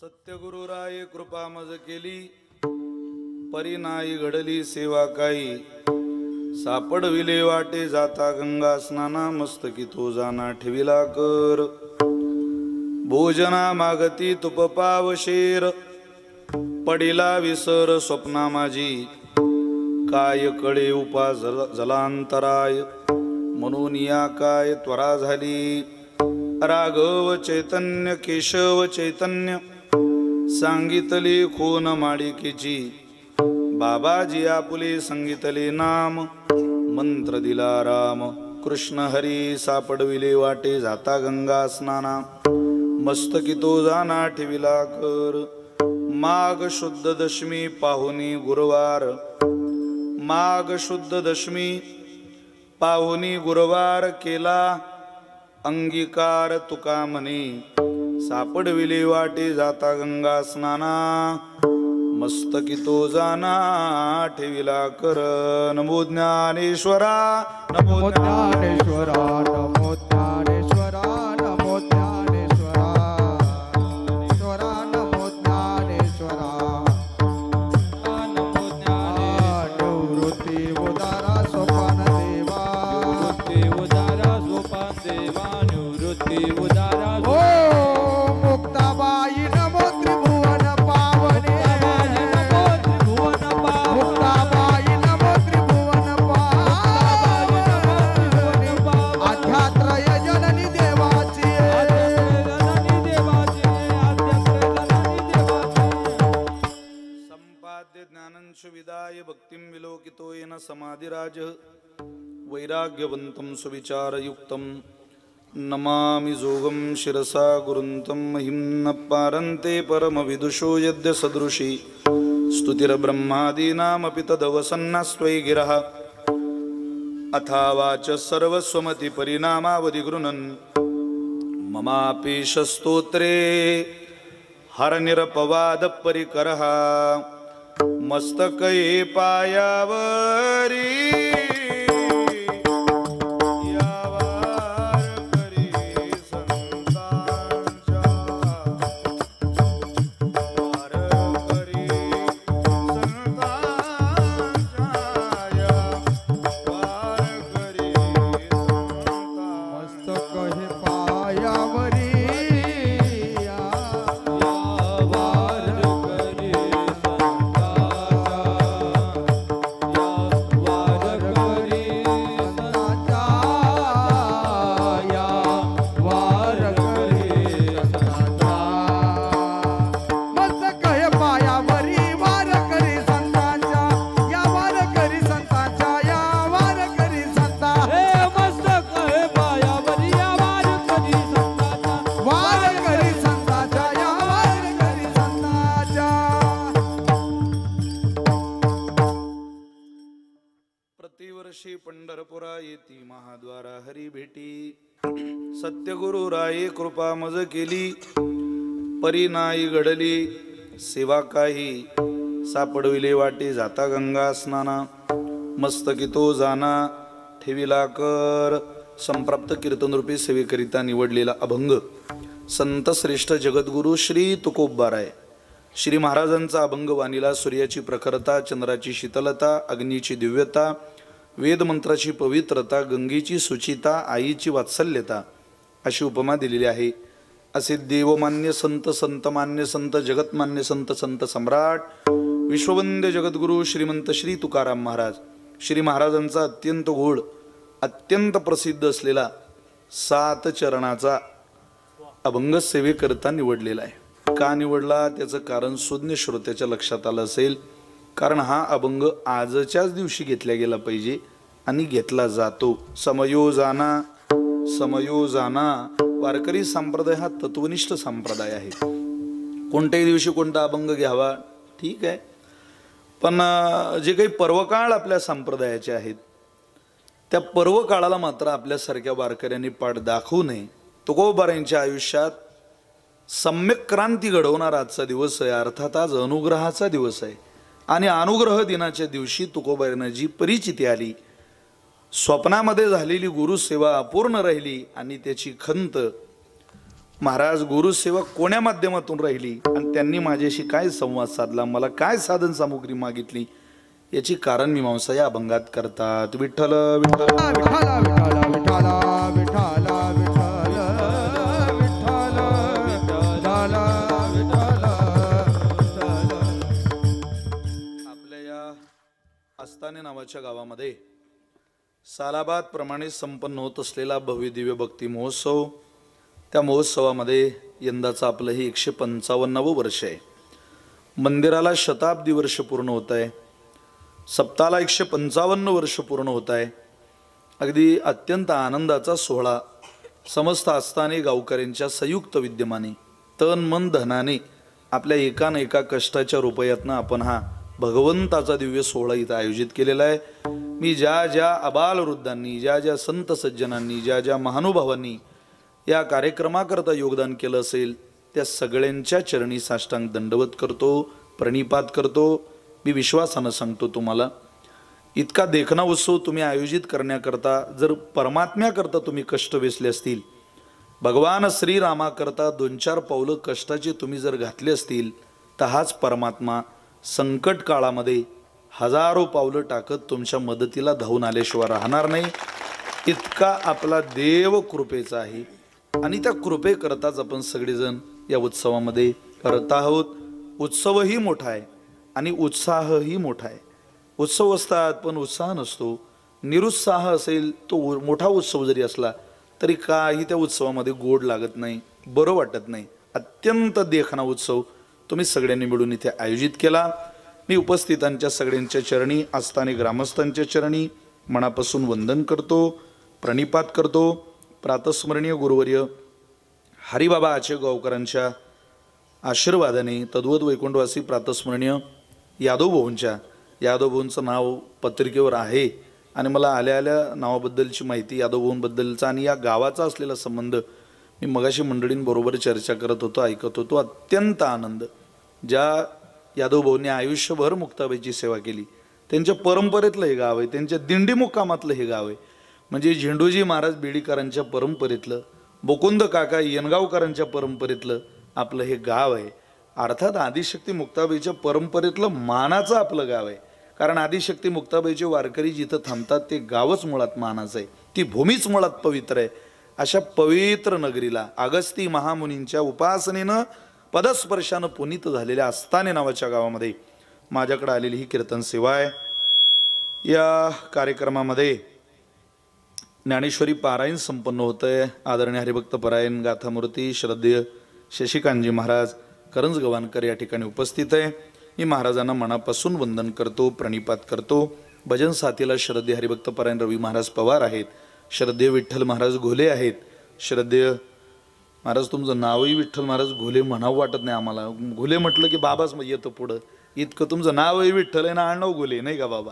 सत्यगुरुराय कृपा मज केली, परिनाई घडली सेवा काही. सापडविले वाटे जाता गंगा स्नाना, मस्तकी तो जाना ठेविला कर. भोजना मागती तुप पावशेर, पडिला विसर स्वप्ना माझी. काय कळे उपा जलांतराय, म्हणून या काय त्वरा झाली. राघव चैतन्य केशव चैतन्य, सांगितले खून माळिकेची. बाबाजी आपुले संगीतले नाम, मंत्र दिला राम. कृष्ण हरी सापडविले वाटे जाता गंगा स्नाना, मस्तकी तो जाना ठेविला कर. माघ शुद्ध दशमी पाहुनी गुरुवार, माघ शुद्ध दशमी पाहुनी गुरुवार. केला अंगीकार तुका म्हणे, सापडविले वाटे जाता गंगा स्नाना, मस्तकी तो जाना ठेविला कर. नमो ज्ञानेश्वरा, नमो ज्ञानेश्वरा, नमो ज्ञानेश्वरा, नमो ज्ञानेश्वरा, ईश्वरा नमो ज्ञानेश्वरा. नमो निवृत्ती उदारा सोपान देवा, निवृत्ती उदारा सोपान देवा, निवृत्ती उदारा. मुक्ताबाई नमो त्रिभुवन पावने, मुक्ताबाई नमो त्रिभुवन पावने. आध्यात्रय जननी देवाची, संपाद्य ज्ञानंश विदाय भक्तिं विलोकितो येन समाधिराज. वैराग्यवन्तं सुविचारयुक्तं नमामि जोगं शिरसा गुरुन्तं. महिम्न पारन्ते परमविदुषो यद्य सदृशी, स्तुतिर्ब्रह्मादीनामपि तदवसन्नास्त्वयि गिरः. अथावाच सर्वस्वमति परिणामावधि गृह्णन्, ममापीश स्तोत्रे हरनिरपवाद परिकरः. मस्तके पायावरी पंढरपुरा येती महाद्वारा हरी भेटी. सत्यगुरुराये कृपा मज केली, परिनाई घडली सेवा काही. सापडविले वाटे जाता गंगा स्नाना, मस्तकी तो जाना ठेविला कर. संप्राप्त कीर्तनरूपी सेवेकरिता निवडलेला अभंग संत श्रेष्ठ जगद्गुरु श्री तुकोबाराय श्री महाराजांचा अभंग. वाणीला सूर्याची प्रखरता, चंद्राची शीतलता, अग्नीची दिव्यता, वेदमंत्राची पवित्रता, गंगेची सुचिता, आईची वात्सल्यता अशी उपमा दिलेली आहे. असे देवमान्य संत, संतमान्य संत, जगतमान्य संत, संत सम्राट विश्ववंद्य जगद्गुरु श्रीमंत श्री तुकाराम महाराज. श्री महाराजांचा अत्यंत गोड, अत्यंत प्रसिद्ध असलेला 7 चरणाचा अभंग सेवेकरता निवडलेला आहे. का निवडला त्याचं कारण सुज्ञ श्रोत्याच्या लक्षात आलं असेल. कारण हा अभंग आजच्याच दिवशी घेतला गेला पाहिजे आणि घेतला जातो. समयोजाना, समयोजाना. वारकरी संप्रदाय हा तत्वनिष्ठ संप्रदाय आहे. कोणत्याही दिवशी कोणता अभंग घ्यावा ठीक आहे, पण जे काही पर्वकाळ आपल्या संप्रदायाचे आहेत त्या पर्वकाळाला मात्र आपल्यासारख्या वारकऱ्यांनी पाठ दाखवू नये. तुकोबारांच्या आयुष्यात सम्यक क्रांती घडवणारा आजचा दिवस आहे. अर्थात आज अनुग्रहाचा दिवस आहे आणि अनुग्रह दिनाच्या दिवशी तुकोबारांना जी परिचिती आली, स्वप्नामध्ये झालेली गुरुसेवा अपूर्ण राहिली आणि त्याची खंत महाराज गुरुसेवा कोण्या माध्यमातून राहिली आणि त्यांनी माझ्याशी काय संवाद साधला, मला काय साधन सामुग्री मागितली, याची कारण मीमांसा या अभंगात करतात. विठ्ठल विठ्ठल विठाला विठाला विठाला विठाला विठाला विठाला विठाला विठाला आपल्या या आस्थाने नावाच्या गावामध्ये सालाबाद प्रमाणे संपन्न होत असलेला भव्य दिव्य भक्ती महोत्सव, त्या महोत्सवामध्ये यंदाचं आपलं हे 155वं वर्ष आहे. मंदिराला शताब्दी वर्ष पूर्ण होत आहे. सप्ताहाला 155 वर्ष पूर्ण होत आहे. अगदी अत्यंत आनंदाचा सोहळा समस्त आस्थाने गावकऱ्यांच्या संयुक्त विद्यमाने तन मन धनाने आपल्या एका न एका कष्टाच्या रुपयातनं आपण हा भगवंताचा दिव्य सोहळा इथं आयोजित केलेला आहे. मी ज्या ज्या अबालवृद्धांनी, ज्या ज्या संत सज्जनांनी, ज्या ज्या महानुभावांनी या कार्यक्रमाकरता योगदान केलं असेल त्या सगळ्यांच्या चरणी साष्टांग दंडवत करतो, प्रणिपात करतो. मी विश्वासानं सांगतो तुम्हाला, इतका देखणा उत्सव तुम्ही आयोजित करण्याकरता जर परमात्म्याकरता तुम्ही कष्ट वेचले असतील, भगवान श्रीरामाकरता 2-4 पावलं कष्टाचे तुम्ही जर घातले असतील, तर हाच परमात्मा संकट काळामध्ये हजारो पावलं टाकत तुमच्या मदतीला धावून आल्याशिवाय राहणार नाही. इतका आपला देव कृपेचा आहे आणि त्या कृपेकरताच आपण सगळेजण या उत्सवामध्ये करत आहोत. उत्सवही मोठा आहे आणि उत्साहही मोठा आहे. उत्सव असतात पण उत्साह नसतो. निरुत्साह असेल तो मोठा उत्सव जरी असला तरी काही त्या उत्सवामध्ये गोड लागत नाही, बरं वाटत नाही. अत्यंत देखणा उत्सव तुम्ही सगळ्यांनी मिळून इथे आयोजित केला. मी उपस्थितांच्या सगळ्यांच्या चरणी, आस्थानिक ग्रामस्थांच्या चरणी मनापासून वंदन करतो, प्रणिपात करतो. प्रातस्मरणीय गुरुवर्य हरिबाबा आचेगावकरांच्या आशीर्वादाने तद्वत वैकुंठवासी प्रातस्मरणीय यादव भाऊंचं नाव पत्रिकेवर आहे आणि मला आल्या आल्या नावाबद्दलची माहिती, यादव भाऊंबद्दलचा आणि या गावाचा असलेला संबंध मी मगाशी मंडळींबरोबर चर्चा करत होतो, ऐकत होतो. अत्यंत आनंद. ज्या यादव भाऊंनी आयुष्यभर मुक्ताबाईची सेवा केली, त्यांच्या परंपरेतलं हे गाव आहे, त्यांच्या दिंडी मुक्कामातलं हे गाव आहे. म्हणजे झेंडूजी महाराज बेडीकरांच्या परंपरेतलं, मुकुंद काका यनगावकरांच्या परंपरेतलं आपलं हे गाव आहे. अर्थात आदिशक्ती मुक्ताबाईच्या परंपरेतलं मानाचं आपलं गाव आहे. कारण आदिशक्ती मुक्ताबाईचे वारकरी जिथं थांबतात ते गावच मुळात मानाचं आहे, ती भूमीच मुळात पवित्र आहे. अशा पवित्र नगरीला अगस्ती महामुनींच्या उपासनेनं पदस्पर्शानं पुनीत झालेल्या आस्थाने नावाच्या गावामध्ये माझ्याकडे आलेली ही कीर्तन सेवा आहे. या कार्यक्रमामध्ये ज्ञानेश्वरी पारायण संपन्न होत आहे. आदरणीय हरिभक्त परायण गाथामूर्ती श्रद्धेय शशिकांतजी महाराज करंजगवानकर या ठिकाणी उपस्थित आहे. मी महाराजांना मनापासून वंदन करतो, प्रणिपात करतो. भजन साथीला श्रद्धेय हरिभक्त परायण रवी महाराज पवार आहेत, श्रद्धेय विठ्ठल महाराज घोले आहेत. श्रद्धेय महाराज तुमचं नावही विठ्ठल महाराज घोले म्हणावं वाटत नाही आम्हाला. घोले म्हटलं की बाबाच येतं पुढं. इतकं तुमचं नावही विठ्ठल आहे ना, आडनाव घोले नाही का बाबा.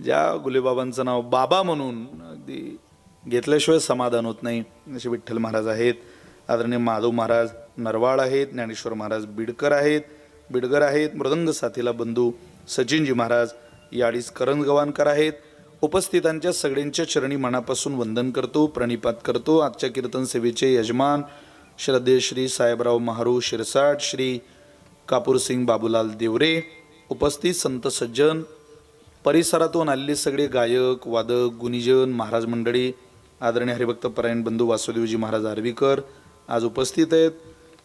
ज्या घोलेबाबांचं नाव बाबा म्हणून अगदी घेतल्याशिवाय समाधान होत नाही असे विठ्ठल महाराज आहेत. आदरणीय माधव महाराज नरवाळ आहेत, ज्ञानेश्वर महाराज बिडकर आहेत. मृदंग साथीला बंधू सचिनजी महाराज याडीस करंजगवानकर आहेत. उपस्थितांच्या सगळ्यांच्या चरणी मनापासून वंदन करतो, प्रणिपात करतो. आजच्या कीर्तन सेवेचे यजमान श्रद्धेय श्री साहेबराव महारू शिरसाट, श्री कापूरसिंग बाबूलाल देवरे, उपस्थित संत सज्जन, परिसरातून आलेले सगळे गायक वादक गुणीजन महाराज मंडळी, आदरणीय हरिभक्त परायण बंधू वासुदेवजी महाराज आर्वीकर आज उपस्थित आहेत.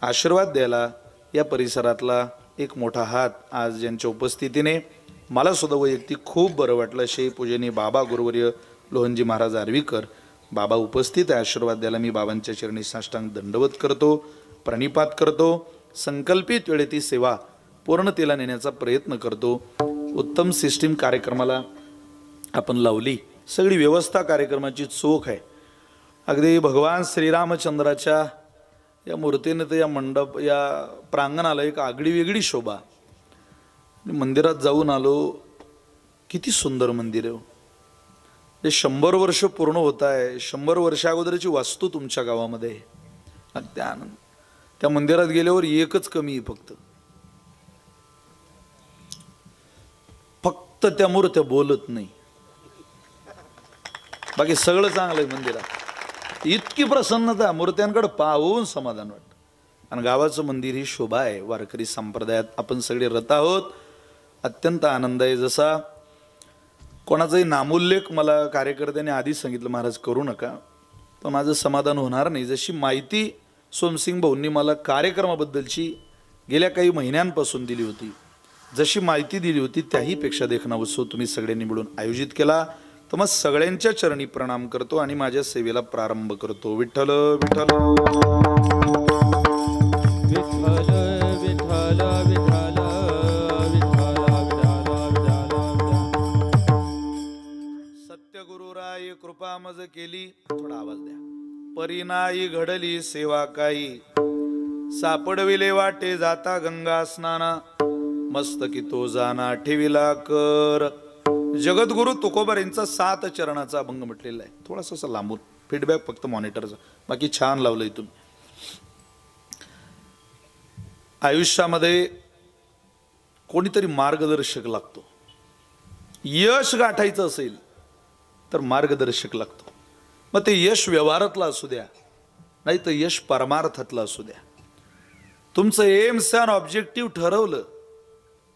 आशीर्वाद द्यायला या परिसरातला एक मोठा हात आज ज्यांच्या उपस्थितीने मला सुद्धा वैयक्तिक खूप बरं वाटलं. शे पूजनीय बाबा गुरुवर्य लोहनजी महाराज आर्वीकर बाबा उपस्थित आहे. आशीर्वाद द्यायला मी बाबांच्या चरणी साष्टांग दंडवत करतो, प्रणिपात करतो. संकल्पित वेळेत ती सेवा पूर्णतेला नेण्याचा प्रयत्न करतो. उत्तम सिस्टीम कार्यक्रमाला आपण लावली, सगळी व्यवस्था कार्यक्रमाची चोख आहे. अगदी भगवान श्रीरामचंद्राच्या या मूर्तीने तर या मंडप या प्रांगणाला एक आगळी वेगळी शोभा. मंदिरात जाऊन आलो, किती सुंदर मंदिर आहे. हे 100 वर्ष पूर्ण होत आहे. 100 वर्षा अगोदरची वास्तू तुमच्या गावामध्ये आहे. अगदी आनंद. त्या मंदिरात गेल्यावर एकच कमी आहे, फक्त त्या मूर्त्या बोलत नाही, बाकी सगळं चांगलं आहे मंदिरात. इतकी प्रसन्नता मूर्त्यांकडे पाहून समाधान वाटतं. आणि गावाचं मंदिर ही शोभा आहे. वारकरी संप्रदायात आपण सगळे रत आहोत. अत्यंत आनंद आहे. जसा कोणाचाही नामोल्लेख मला कार्यकर्त्यांनी आधी सांगितलं महाराज करू नका, पण माझं समाधान होणार नाही. जशी माहिती सोमसिंग भाऊंनी मला कार्यक्रमाबद्दलची गेल्या काही महिन्यांपासून दिली होती, जशी माहिती दिली होती त्याही पेक्षा देखणा उत्सव तुम्ही सगळ्यांनी मिळून आयोजित केला, तर मग सगळ्यांच्या चरणी प्रणाम करतो आणि माझ्या सेवेला प्रारंभ करतो. विठ्ठल विठ्ठल विठ्ठल विठ्ठल सत्यगुरुराय कृपा मज केली. थोडा आवाज द्या. परिनाई घडली सेवा काही, सापडविले वाटे जाता गंगा स्नाना, मस्तकी तो जाना ठेविला कर. जगद्गुरु तुकोबर यांचा 7 चरणाचा अभंग म्हटलेला आहे. थोडासा असा लांबून फीडबॅक फक्त मॉनिटरचा, बाकी छान लावलंय तुम्ही. आयुष्यामध्ये कोणीतरी मार्गदर्शक लागतो. यश गाठायचं असेल तर मार्गदर्शक लागतो. मग ते यश व्यवहारातलं असू द्या, नाही तर यश परमार्थातलं असू द्या. तुमचं एम्स अँड ऑब्जेक्टिव्ह ठरवलं,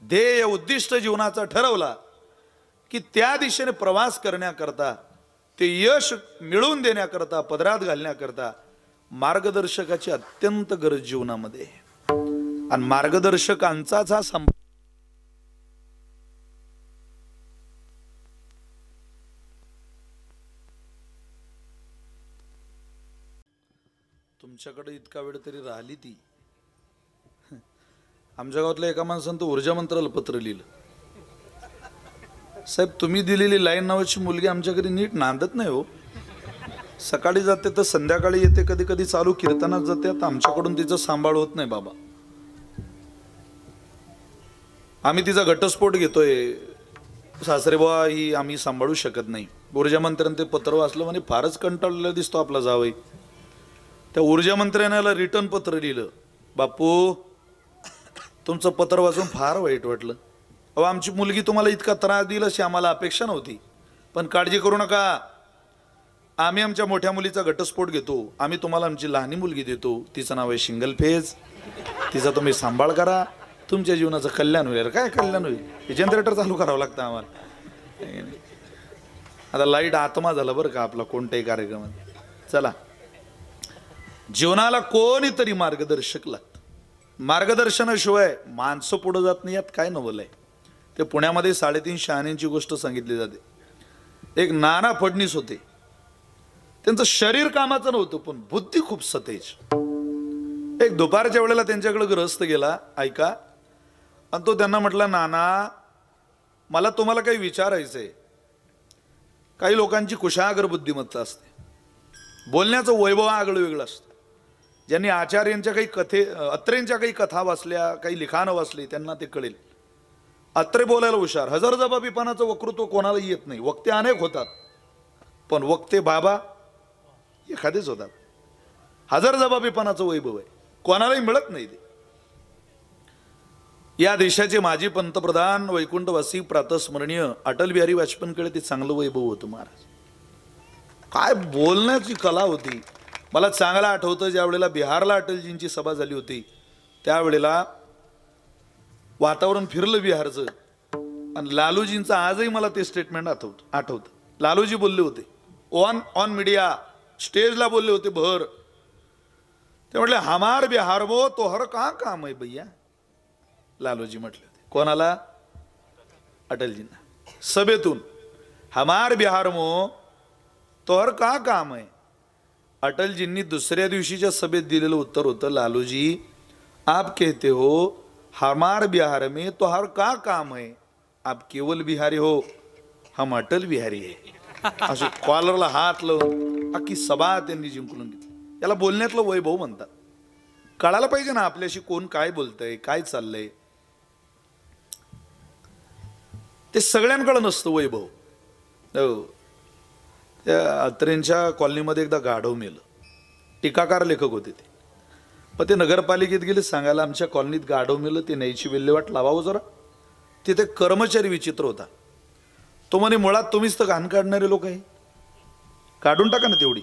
ध्येय उद्दिष्ट जीवनाचा ठरवला की त्या दिशेने प्रवास करण्याकरता, ते यश मिळवून देण्याकरता, पदरात घालण्याकरता मार्गदर्शकाची अत्यंत गरज जीवनामध्ये. आणि मार्गदर्शकांचाच हा तुमच्याकडे इतका वेळ तरी राहिली ती. आमच्या गावातल्या एका माणसानं तर ऊर्जा मंत्राला पत्र लिहिलं. साहेब, तुम्ही दिलेली लाईन नावाची मुलगी आमच्या घरी नीट नांदत नाही हो. सकाळी जाते तर संध्याकाळी येते, कधी कधी चालू कीर्तनात जाते. आता आमच्याकडून तिचं सांभाळ होत नाही बाबा. आम्ही तिचा घटस्फोट घेतोय, सासरे बुवा ही आम्ही सांभाळू शकत नाही. ऊर्जा मंत्र्यानं ते पत्र वाचलं, म्हणे फारच कंटाळलेला दिसतो आपला जावई. त्या ऊर्जा मंत्र्याला रिटर्न पत्र लिहिलं, बापू तुमचं पत्र वाचून फार वाईट वाटलं. अहो, आमची मुलगी तुम्हाला इतका त्रास दिला अशी आम्हाला अपेक्षा नव्हती, पण काळजी करू नका, आम्ही आमच्या मोठ्या मुलीचा घटस्फोट घेतो. आम्ही तुम्हाला आमची लहानी मुलगी देतो, तिचं नाव आहे सिंगल फेज. तिचा तुम्ही सांभाळ करा, तुमच्या जीवनाचं कल्याण होईल. काय कल्याण होईल? हे जनरेटर चालू करावं लागतं आम्हाला. आता लाईट आत्मा झाला बरं का आपला कोणत्याही कार्यक्रमात. चला, जीवनाला कोणीतरी मार्गदर्शक लागतं. मार्गदर्शनाशिवाय माणसं पुढे जात नाही, यात काय नवल आहे. ते पुण्यामध्ये 3.5 शहाण्यांची गोष्ट सांगितली जाते. एक नाना फडणीस होते, त्यांचं शरीर कामाचं नव्हतं पण बुद्धी खूप सतेज. एक दुपारच्या वेळेला त्यांच्याकडे गृहस्थ गेला, ऐका, आणि तो त्यांना म्हटला, नाना मला तुम्हाला काही विचारायचंय. काही लोकांची कुशाग्र बुद्धिमत्ता असते, बोलण्याचं वैभव आगळं वेगळं असतं. ज्यांनी आचार्यांच्या काही अत्रेंच्या काही कथा वाचल्या, काही लिखाणं वाचली, त्यांना ते कळेल. अत्रे बोलायला हुशार, हजरजबाबीपणाचं वक्तृत्व कोणालाही येत नाही. वक्ते अनेक होतात, पण वक्ते बाबा एखादेच होतात. हजरजबाबीपणाचं वैभव आहे, कोणालाही मिळत नाही ते. या देशाचे माजी पंतप्रधान वैकुंठवासी प्रातस्मरणीय अटल बिहारी वाजपेयींकडे ते चांगलं वैभव होतं महाराज. काय बोलण्याची कला होती. मला चांगलं आठवतं, ज्या वेळेला बिहारला अटलजींची सभा झाली होती, त्यावेळेला वातावरण फिरलं बिहारचं. आणि लालूजींचं आजही मला ते स्टेटमेंट आठवतं. लालूजी बोलले होते ऑन मीडिया, स्टेजला बोलले होते भर. ते म्हटले, हमार बिहार मो तो हर कहाँ काम आहे भैया. लालूजी म्हटले होते कोणाला? अटलजींना. सभेतून, हमार बिहार मो तो हर कहाँ काम आहे. अटलजींनी दुसऱ्या दिवशीच्या सभेत दिलेलं उत्तर होतं, लालूजी आप कहते हो हमार बिहार में तो हर का काम है, आप केवल बिहारी हो, हम अटल बिहारी है. असे कॉलरला हात लावून अख्खी सभा त्यांनी जिंकून घेतली. याला बोलण्यातलं वैभव म्हणतात. कळायला पाहिजे ना आपल्याशी कोण काय बोलतंय, काय चाललंय. ते सगळ्यांकडे नसतं वैभव. त्या अत्रेंच्या कॉलनीमध्ये एकदा गाढव मेलं. टीकाकार लेखक होते ते. मग ते नगरपालिकेत गेले सांगायला, आमच्या कॉलनीत गाढव मेलं, ते न्यायची विल्हेवाट लावावं जरा. तिथे कर्मचारी विचित्र होता. तो म्हणे, मुळात तुम्हीच तर घाण काढणारे लोक आहे, काढून टाका ना तेवढी.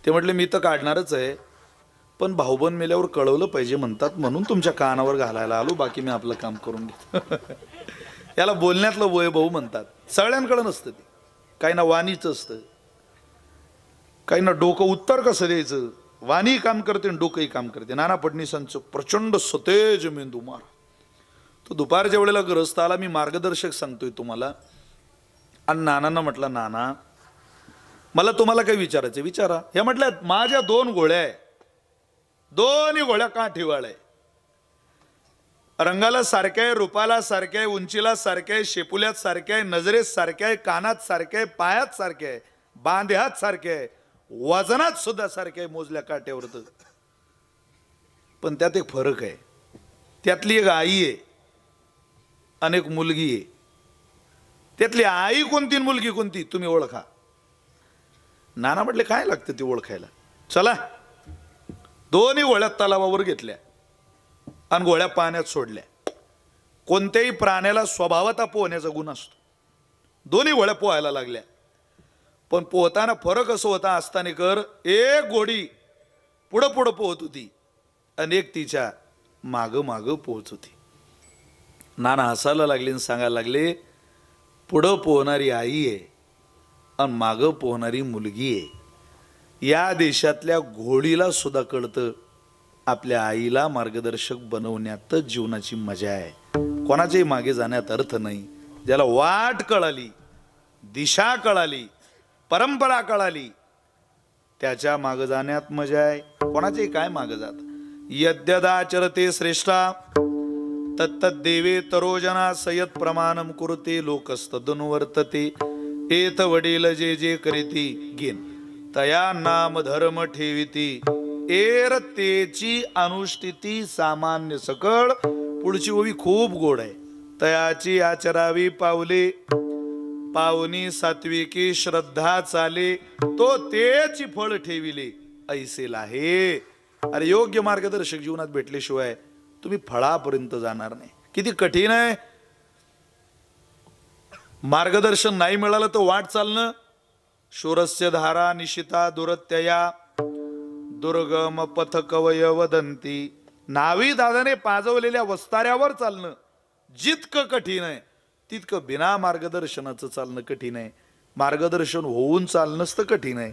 ते म्हटले मी तर काढणारच आहे, पण भाऊबंद मेल्यावर कळवलं पाहिजे म्हणतात म्हणून तुमच्या कानावर घालायला आलो, बाकी मी आपलं काम करून घेतो. याला बोलण्यातलं वैभव म्हणतात. सगळ्यांकडे नसतं ते. काही ना वाणीचं असतं, काही ना डोकं उत्तर कसं द्यायचं. वाणी काम करते आणि डोकंही काम करते. नाना फडणवीसांचं प्रचंड सतेज मेंदू मार. तो दुपारच्या वेळेला ग्रस्ताला मी मार्गदर्शक सांगतोय तुम्हाला. आणि नानांना म्हटलं, नाना मला तुम्हाला काही विचारायचं विचारा. हे म्हटलं माझ्या 2 गोळ्या आहे, दोन्ही गोळ्या का ठेवाळ आहे. रंगाला सारख्या आहे, रूपाला सारख्या आहे, उंचीला सारख्या आहे, शेपुल्यात सारख्या आहे, नजरेत सारख्या आहे, कानात सारख्या आहे, पायात सारख्या आहे, बांध्यात सारख्या आहे, वजनात सुद्धा सारख्या आहे मोजल्या काट्यावर. पण त्यात एक फरक आहे. त्यातली एक आई आहे आणि एक मुलगी आहे. त्यातली आई कोणती मुलगी कोणती तुम्ही ओळखा. नाना म्हटले काय लागतं ती ओळखायला. चला, दोन्ही गोळ्या तलावावर घेतल्या आणि गोळ्या पाण्यात सोडल्या. कोणत्याही प्राण्याला स्वभावता पोहण्याचा गुण असतो. दोन्ही गोळ्या पोहायला लागल्या, पण पोहताना फरक असं होता. असतानेकर एक गोडी पुढं पुढं पोहत होती आणि एक तिच्या माग माग पोहत होती. नाना हसायला लागले आणि सांगायला लागले, पुढं पोहणारी आई आहे आणि मागं पोहणारी मुलगी आहे. या देशातल्या घोडीला सुद्धा कळतं आपल्या आईला मार्गदर्शक बनवण्यातच जीवनाची मजा आहे. कोणाच्याही मागे जाण्यात अर्थ नाही. ज्याला वाट कळाली, दिशा कळाली, परंपरा कळाली, त्याच्या मागे जाण्यात मजा आहे. कोणाच्याही काय मागे जात. यद्यदाचरते श्रेष्ठा तत्तद्देवे तरोजना सयत प्रमाणम कुरुते लोकस्तदनुवर्तते. एत वडील जे जे करीती गेन तया नाम धर्म ठेविती. एर तेची अनुष्ठिती सामान्य सकळ. पुढची ओवी खूप गोड आहे. तयाची आचरावी पावले पावनी सात्विकी श्रद्धा चाले. तो तेची फळ ठेविले ऐसेल आहे. अरे योग्य मार्गदर्शक जीवनात भेटल्याशिवाय तुम्ही फळापर्यंत जाणार नाही. किती कठीण आहे. मार्गदर्शन नाही मिळालं तर वाट चालणं. शूरस्य धारा निशिता दुरत्यया दुर्गम पथ कवय वदंती. नावी दादाने पाजवलेल्या वस्ताऱ्यावर चालणं जितकं कठीण आहे तितकं बिना मार्गदर्शनाचं चालणं कठीण आहे. मार्गदर्शन होऊन चालणंच तर कठीण आहे,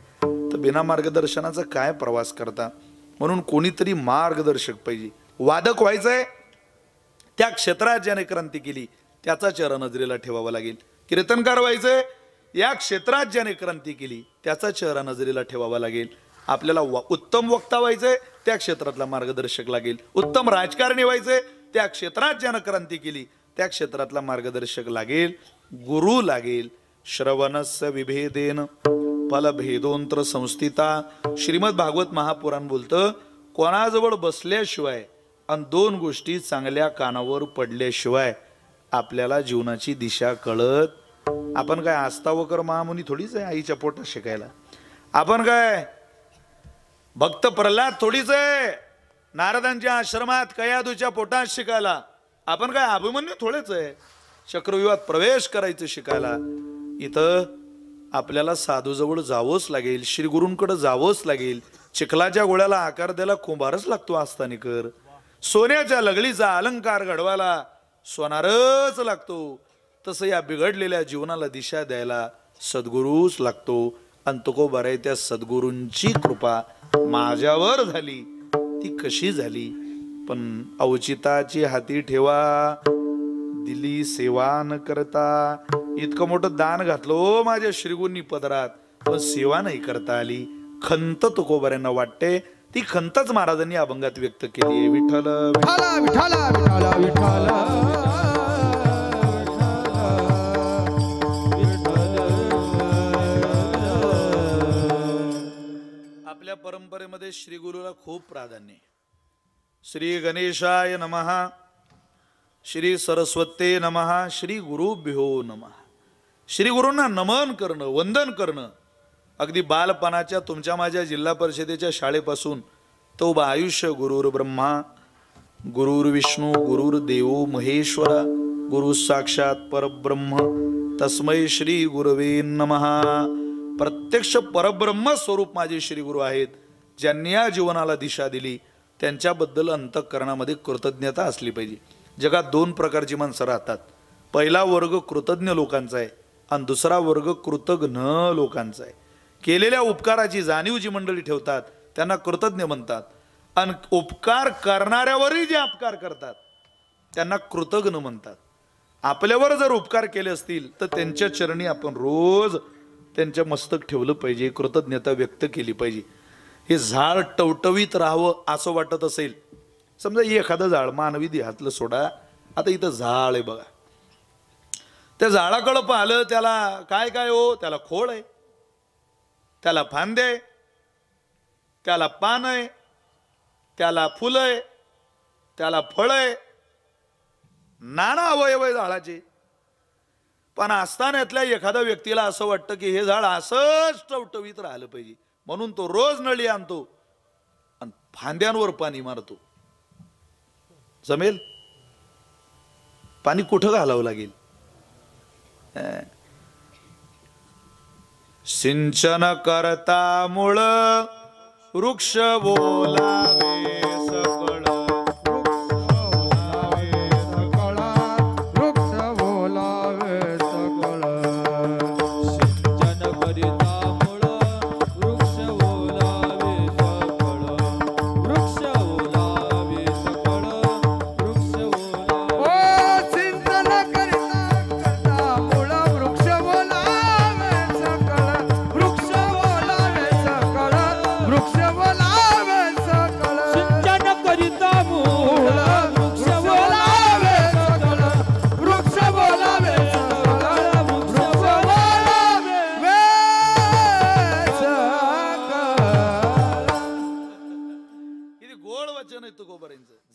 तर बिना मार्गदर्शनाचा काय प्रवास करता. म्हणून कोणीतरी मार्गदर्शक पाहिजे. वादक व्हायचंय, त्या क्षेत्रात ज्याने क्रांती केली त्याचा चेहरा नजरेला ठेवावा लागेल. कीर्तनकार व्हायचंय, या क्षेत्रात ज्याने क्रांती केली त्याचा चेहरा नजरेला ठेवावा लागेल. आपल्याला उत्तम वक्ता व्हायचंय, त्या क्षेत्रातला मार्गदर्शक लागेल. उत्तम राजकारणी व्हायचंय, त्या क्षेत्रात ज्याने क्रांती केली त्या क्षेत्रातला मार्गदर्शक लागेल, गुरु लागेल. श्रवणस्य विभेदेन फलभेदोंत्र संस्थिता. श्रीमद भागवत महापुराण बोलतं, कोणाजवळ बसल्याशिवाय आणि 2 गोष्टी चांगल्या कानावर पडल्याशिवाय आपल्याला जीवनाची दिशा कळत. आपण काय आस्थावकर महामुनी थोडीच आहे आईच्या पोटात शिकायला. आपण काय भक्त प्रल्हाद थोडीच आहे नारदांच्या आश्रमात कयादूच्या पोटात शिकायला. आपण काय अभिमन्यू थोडेच आहे चक्रव्यूहात प्रवेश करायचं शिकायला. इथं आपल्याला साधूजवळ जावंच लागेल, श्री गुरूंकडे जावंच लागेल. चिखलाच्या गोळ्याला आकार द्यायला कुंभारच लागतो आस्थानिकर. सोन्याच्या लगळीचा अलंकार घडवायला सोनारच लागतो. तसं या बिघडलेल्या जीवनाला दिशा द्यायला सद्गुरूच लागतो. आणि तुकोबा रे त्या सद्गुरूंची कृपा माझ्यावर झाली. ती कशी झाली, पण अवचिताची हाती ठेवा दिली सेवा न करता. इतकं मोठं दान घातलं माझ्या श्रीगुरूंनी पदरात, पण सेवा नाही करता आली. खंत तुकोबाऱ्यांना वाटते. ती खंतच महाराजांनी अभंगात व्यक्त केली आहे. विठ्ठल विठ्ठल विठ्ठल विठ्ठल आपल्या परंपरेमध्ये श्री गुरुला खूप प्राधान्य आहे. श्री गणेशाय नमः, श्री सरस्वते नमः, श्री गुरुभ्यो नमः. श्री गुरूंना नमन करणं, वंदन करणं अगदी बालपणाच्या तुमच्या माझ्या जिल्हा परिषदेच्या शाळेपासून तो आयुष्य गुरुर ब्रह्मा गुरुर विष्णू गुरुर देव महेश्वरा गुरु साक्षात परब्रह्म तस्मै श्री गुरवे नमः. प्रत्यक्ष परब्रह्म स्वरूप माझे श्री गुरु आहेत, ज्यांनी या जीवनाला दिशा दिली, त्यांच्याबद्दल अंतःकरणामध्ये कृतज्ञता असली पाहिजे. जगात दोन प्रकारची माणसं राहतात. पहिला वर्ग कृतज्ञ लोकांचा आहे आणि दुसरा वर्ग कृतघ्न लोकांचा आहे. केलेल्या उपकाराची जाणीव जी मंडळी ठेवतात त्यांना कृतज्ञ म्हणतात, आणि उपकार करणाऱ्यावरही जे अपकार करतात त्यांना कृतघ्न म्हणतात. आपल्यावर जर उपकार केले असतील तर त्यांच्या चरणी आपण रोज त्यांच्या मस्तक ठेवलं पाहिजे, कृतज्ञता व्यक्त केली पाहिजे. हे झाड टवटवीत राहावं असं वाटत असेल, समजा एखादं झाड मानवी देहातलं सोडा, आता इथं झाड आहे बघा, त्या झाडाकडं पाहिलं त्याला काय काय हो, त्याला खोड आहे, त्याला फांदे आहे, त्याला पान आहे, त्याला फुलं आहे, त्याला फळ आहे, नाना अवयव आहे झाडाचे. पण असतानातल्या एखाद्या व्यक्तीला असं वाटतं की हे झाड असंच टवटवीत राहिलं पाहिजे, म्हणून तो रोज नळी आणतो आणि फांद्यांवर पाणी मारतो. जमेल? पाणी कुठं घालावं लागेल? सिंचन करता मूळ वृक्ष बोलावे सकळ,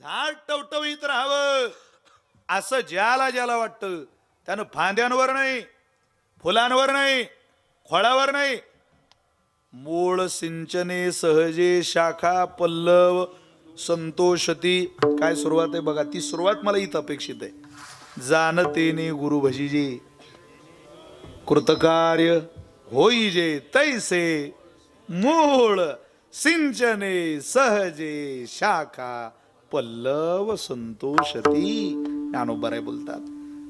झाड टवटवीत राहावं असं ज्याला ज्याला वाटतं त्यानं फांद्यांवर नाही, फुलांवर नाही, खोळावर नाही, मूळ सिंचने सहजे शाखा पल्लव संतोषती. काय सुरुवात आहे बघा, ती सुरुवात मला इथं अपेक्षित आहे. जाणतेने गुरु भजिजे कृतकार्य होईजे तैसे, मूळ सिंचने सहजे शाखा पल्लव संतोषती. ज्ञानोबराय बोलतात,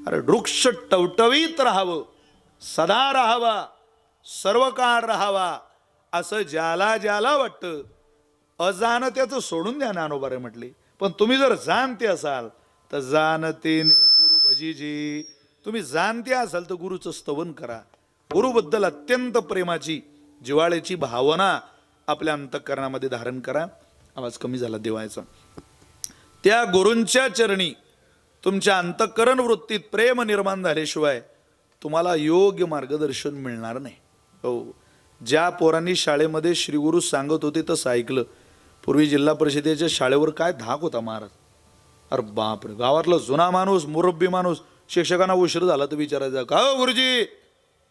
अरे वृक्ष टवटवीत राहावं, सदा राहावा, सर्व काळ राहावा असं ज्याला ज्याला वाटतं. अजाणत्याचं सोडून द्या, ज्ञानोबराय म्हटले. पण तुम्ही जर जाणते असाल तर जाणतेने गुरु भजीजी, तुम्ही जाणते असाल तर गुरुचं स्तवन करा. गुरुबद्दल अत्यंत प्रेमाची जिव्हाळ्याची भावना आपल्या अंतःकरणामध्ये धारण करा. आवाज कमी झाला देवायचा. त्या गुरूंच्या चरणी तुमच्या अंतःकरण वृत्तीत प्रेम निर्माण झाल्याशिवाय तुम्हाला योग्य मार्गदर्शन मिळणार नाही. हो, ज्या पोरांनी शाळेमध्ये श्री गुरु सांगत होते तसं ऐकलं. पूर्वी जिल्हा परिषदेच्या शाळेवर काय धाक होता महाराज. अरे बापरे, गावातला जुना माणूस, मुरब्बी माणूस शिक्षकांना उशीर झाला तर विचारायचा, का हो गुरुजी,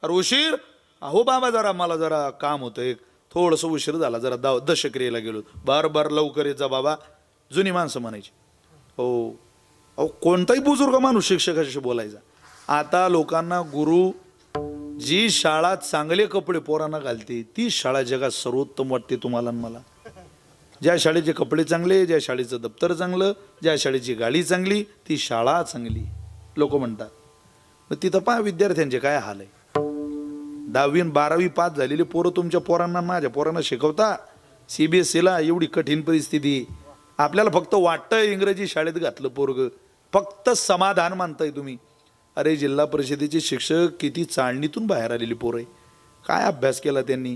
अरे उशीर? अहो बाबा जरा मला जरा काम होतं, एक थोडंसं उशीर झाला, जरा दशक्रियेला गेलो. बार बार लवकर येत जा बाबा, जुनी माणसं म्हणायची. हो, अहो कोणताही बुजुर्ग माणूस शिक्षकाशी बोलायचा. आता लोकांना गुरु जी शाळा चांगले कपडे पोरांना घालते ती शाळा जगात सर्वोत्तम वाटते तुम्हाला आणि मला. ज्या शाळेचे कपडे चांगले, ज्या शाळेचं दप्तर चांगलं, ज्या शाळेची गाडी चांगली, ती शाळा चांगली लोक म्हणतात. मग तिथं पहा विद्यार्थ्यांचे काय हाल आहे. 10वी आणि 12वी पास झालेली पोरं तुमच्या पोरांना माझ्या पोरांना शिकवता. CBSEला एवढी कठीण परिस्थिती. आपल्याला फक्त वाटतंय इंग्रजी शाळेत घातलं पोरग, फक्त समाधान मानताय तुम्ही. अरे जिल्हा परिषदेचे शिक्षक किती चाळणीतून बाहेर आलेली पोरं आहे. काय अभ्यास केला त्यांनी,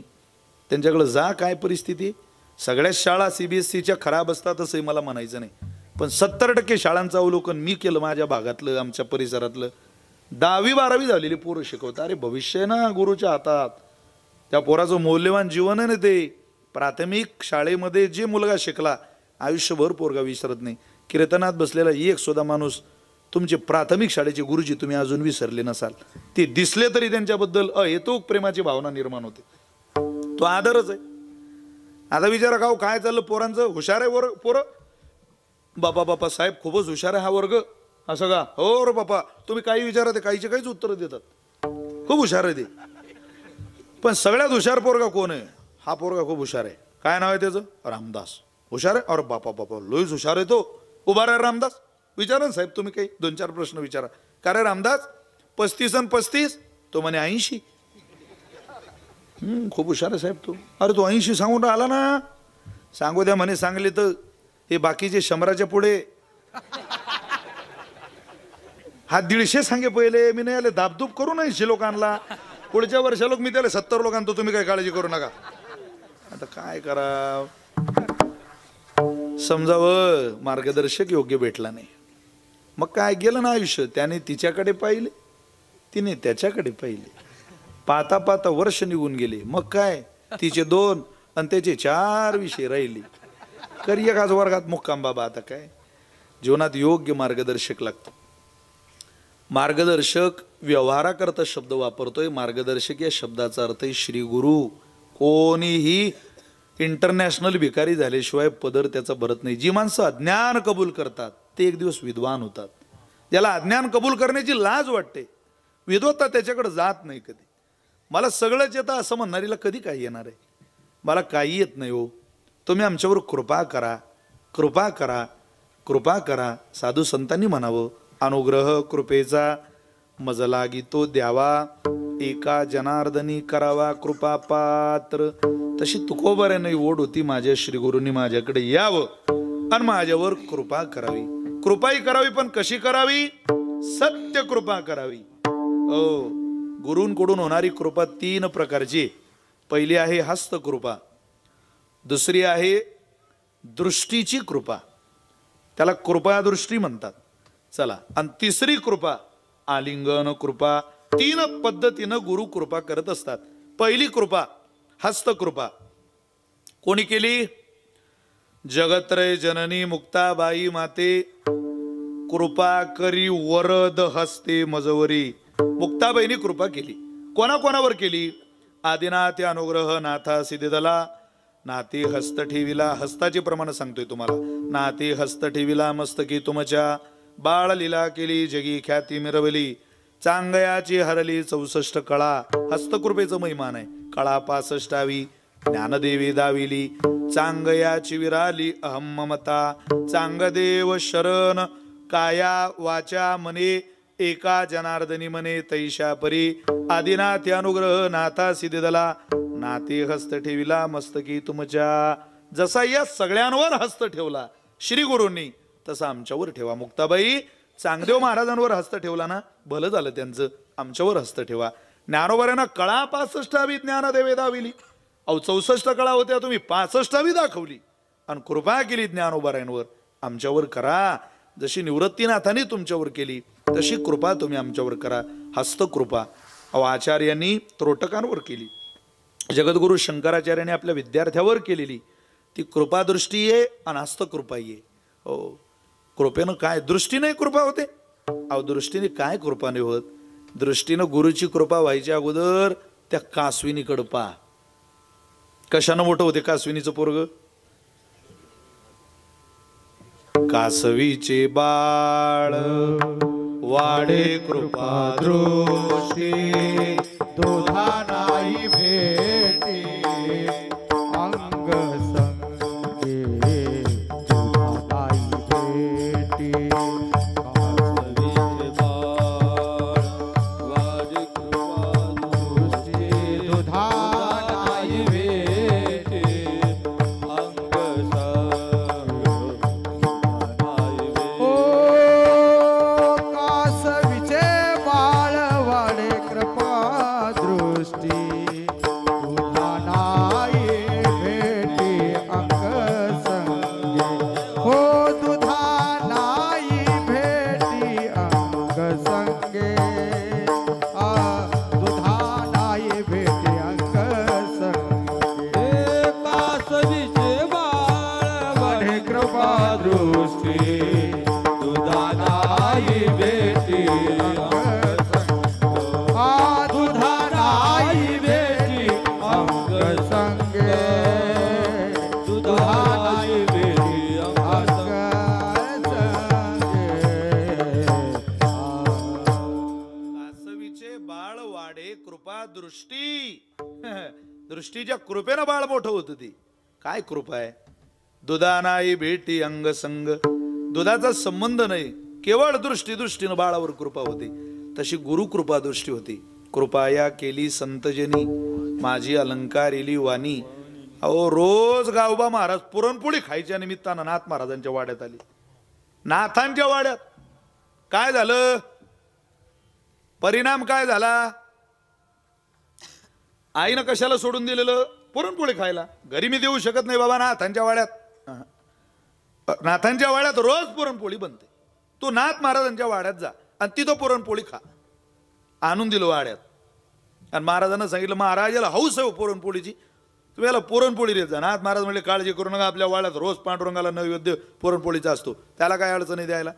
त्यांच्याकडे जा. काय परिस्थिती. सगळ्याच शाळा CBSEच्या खराब असतात असंही मला म्हणायचं नाही, पण 70% शाळांचं अवलोकन मी केलं माझ्या भागातलं, आमच्या परिसरातलं. 10वी 12वी झालेली पोरं शिकवतात. अरे भविष्य ना गुरुच्या हातात. त्या पोराचं मौल्यवान जीवन आहे ना ते. प्राथमिक शाळेमध्ये जे मुलगा शिकला आयुष्यभर पोरगा विसरत नाही. कीर्तनात बसलेला एक सुद्धा माणूस तुमचे प्राथमिक शाळेचे गुरुजी तुम्ही अजून विसरले नसाल. ते दिसले तरी त्यांच्याबद्दल अहेतुक प्रेमाची भावना निर्माण होते. तो आदरच आहे. आता विचारा का काय चाललं पोरांचं, हुशार आहे वर्ग पोरं. बापा बापा साहेब खूपच हुशार आहे हा वर्ग, असं का? हो रे बापा, तुम्ही काही विचारा ते काहीचे काहीच उत्तर देतात. खूप हुशार आहे ते. पण सगळ्यात हुशार पोरगा कोण आहे? हा पोरगा खूप हुशार आहे. काय नाव आहे त्याचं? रामदास. हुशार आहे? अरे बापा बापा, लोईच हुशार आहे तो. उभा राहा रामदास. विचारा ना साहेब तुम्ही, काही 2-4 प्रश्न विचारा. का रे रामदास 35 आणि 35? तो म्हणे 80. खूप हुशार आहे साहेब तू. अरे तो 80 सांगून आला ना. सांगू द्या म्हणे, सांगले तर हे बाकीचे 100च्या पुढे. हा 150 सांगे पहिले. मी नाही आले दाबदूब करू ना 80 लोकांना. पुढच्या वर्षा लोक मी त्याला 70 लोकांना. तुम्ही काही काळजी करू नका. आता काय करा, समजावं मार्गदर्शक योग्य भेटला नाही. मग काय गेलं ना आयुष्य. त्याने तिच्याकडे पाहिले, तिने त्याच्याकडे पाहिले. पाहता पाहता वर्ष निघून गेले. मग काय, तिचे 2 आणि त्याचे 4 विषय राहिले. कर एकाच वर्गात मुक्काम बाबा. आता काय, जीवनात योग्य मार्गदर्शक लागतो. मार्गदर्शक व्यवहाराकरता शब्द वापरतोय. मार्गदर्शक या शब्दाचा अर्थ आहे श्री गुरु. कोणीही इंटरनॅशनल भिकारी झाल्याशिवाय पदर त्याचा भरत नाही. जी माणसं अज्ञान कबूल करतात ते एक दिवस विद्वान होतात. ज्याला अज्ञान कबूल करण्याची लाज वाटते, विद्वत्ता त्याच्याकडे जात नाही कधी. मला सगळंच येतं असं म्हणणारीला कधी काही येणार आहे? मला काही येत नाही हो, तुम्ही आमच्यावर कृपा करा, कृपा करा, कृपा करा. साधू संतांनी म्हणावं, अनुग्रह कृपेचा मजला गीतो द्यावा, एका जनार्दनी करावा कृपा पात्र. तशी तुकोबाऱ्याने ओढ होती माझ्या श्रीगुरूंनी माझ्याकडे यावं आणि माझ्यावर कृपा करावी. कृपाही करावी, पण कशी करावी? सत्य कृपा करावी. हो, गुरूंकडून होणारी कृपा 3 प्रकारची. पहिली आहे हस्तकृपा, दुसरी आहे दृष्टीची कृपा, त्याला कृपा दृष्टी म्हणतात. चला, आणि तिसरी कृपा आलिंगन कृपा. 3 पद्धतीनं गुरु कृपा करत असतात. पहिली कृपा हस्तकृपा कोणी केली? जगत्रय जननी मुक्ताबाई माते कृपा करी वरद हस्ते मजवरी. मुक्ताबाईंनी कृपा केली. कोणाकोणावर केली? आदिनाथ अनुग्रह नाथा सिद्धिदला. नाते हस्त ठेविला. हस्ताचे प्रमाण सांगतोय तुम्हाला. नाते हस्त ठेविला मस्तकी तुमच्या. बाळ लीला केली जगी ख्याती मिरवली. चांगयाची हरली 64 कळा. हस्तकृपेचं महिमान आहे. कळा 65वी ज्ञानदेवी दाविली. चांगयाची विराली अहम ममता. चांगदेव शरण काया वाचा मने. एका जनार्दनी मने तैशा परी. आदिनाथ अनुग्रह नाथा सिद्धिदला. नाते हस्त ठेविला मस्तकी तुमच्या. जसा या सगळ्यांवर हस्त ठेवला श्री गुरूंनी, तसा आमच्यावर ठेवा. मुक्ताबाई चांगदेव महाराजांवर हस्त ठेवला ना, भलं झालं त्यांचं. आमच्यावर हस्त ठेवा. ज्ञानोबाऱ्यांना कळा 65वी ज्ञानदेवे दाविली. 64 कळा होत्या, तुम्ही 65वी दाखवली आणि कृपा केली ज्ञानोबाऱ्यांवर. आमच्यावर करा. जशी निवृत्तीनाथांनी तुमच्यावर केली तशी कृपा तुम्ही आमच्यावर करा. हस्तकृपा आचार्यांनी त्रोटकांवर केली. जगद्गुरु शंकराचार्यांनी आपल्या विद्यार्थ्यावर केलेली ती कृपादृष्टी आहे आणि हस्तकृपा आहे. हो, कृपेनं काय दृष्टीने कृपा होते? अहो, दृष्टीने काय कृपा नाही होत? दृष्टीनं गुरुची कृपा व्हायच्या अगोदर त्या कासविनीकडं पहा. कशानं मोठं होते कासविनीचं पोरग? कासवीचे बाळ वाडे कृपा दृष्टी. दोधा नाही भेटे अंग संगे. दोधा नाही भेटे कासवीचे बाळ वाडे कृपा दृष्टी. दोधा नाही भेटे अंग नाही ओ कासवीचे बाळ वाडे कृपा दृष्टी. गावबा दृष्टी दृष्टीच्या कृपेनं बाळ मोठं होतं ती. काय कृपा आहे. दुधा नाही भेटी अंग संग, दुधाचा संबंध नाही, केवळ दृष्टीनं बाळावर कृपा होती. तशी गुरुकृपा दृष्टी होती. कृपाया केली संतजनी, माझी अलंकार इली वाणी. अहो रोज गावबा महाराज पुरणपोळी खायच्या निमित्तानं नाथ महाराजांच्या वाड्यात आली. नाथांच्या वाड्यात काय झालं, परिणाम काय झाला. आईनं कशाला सोडून दिलेलं, पुरणपोळी खायला. घरी मी देऊ शकत नाही बाबा, नाथांच्या वाड्यात. नाथांच्या वाड्यात रोज पुरणपोळी बनते, तू नाथ महाराजांच्या वाड्यात जा आणि तिथं पुरणपोळी खा. आणून दिलं वाड्यात. आणि महाराजांना सांगितलं, महाराजाला हौस आहे पुरणपोळीची, तुम्ही याला पुरणपोळी देत जा. नाथ महाराज म्हणले, काळजी करू नका, आपल्या वाड्यात रोज पांडुरंगाला नैवेद्य पुरणपोळीचा असतो, त्याला काय अडचण नाही द्यायला.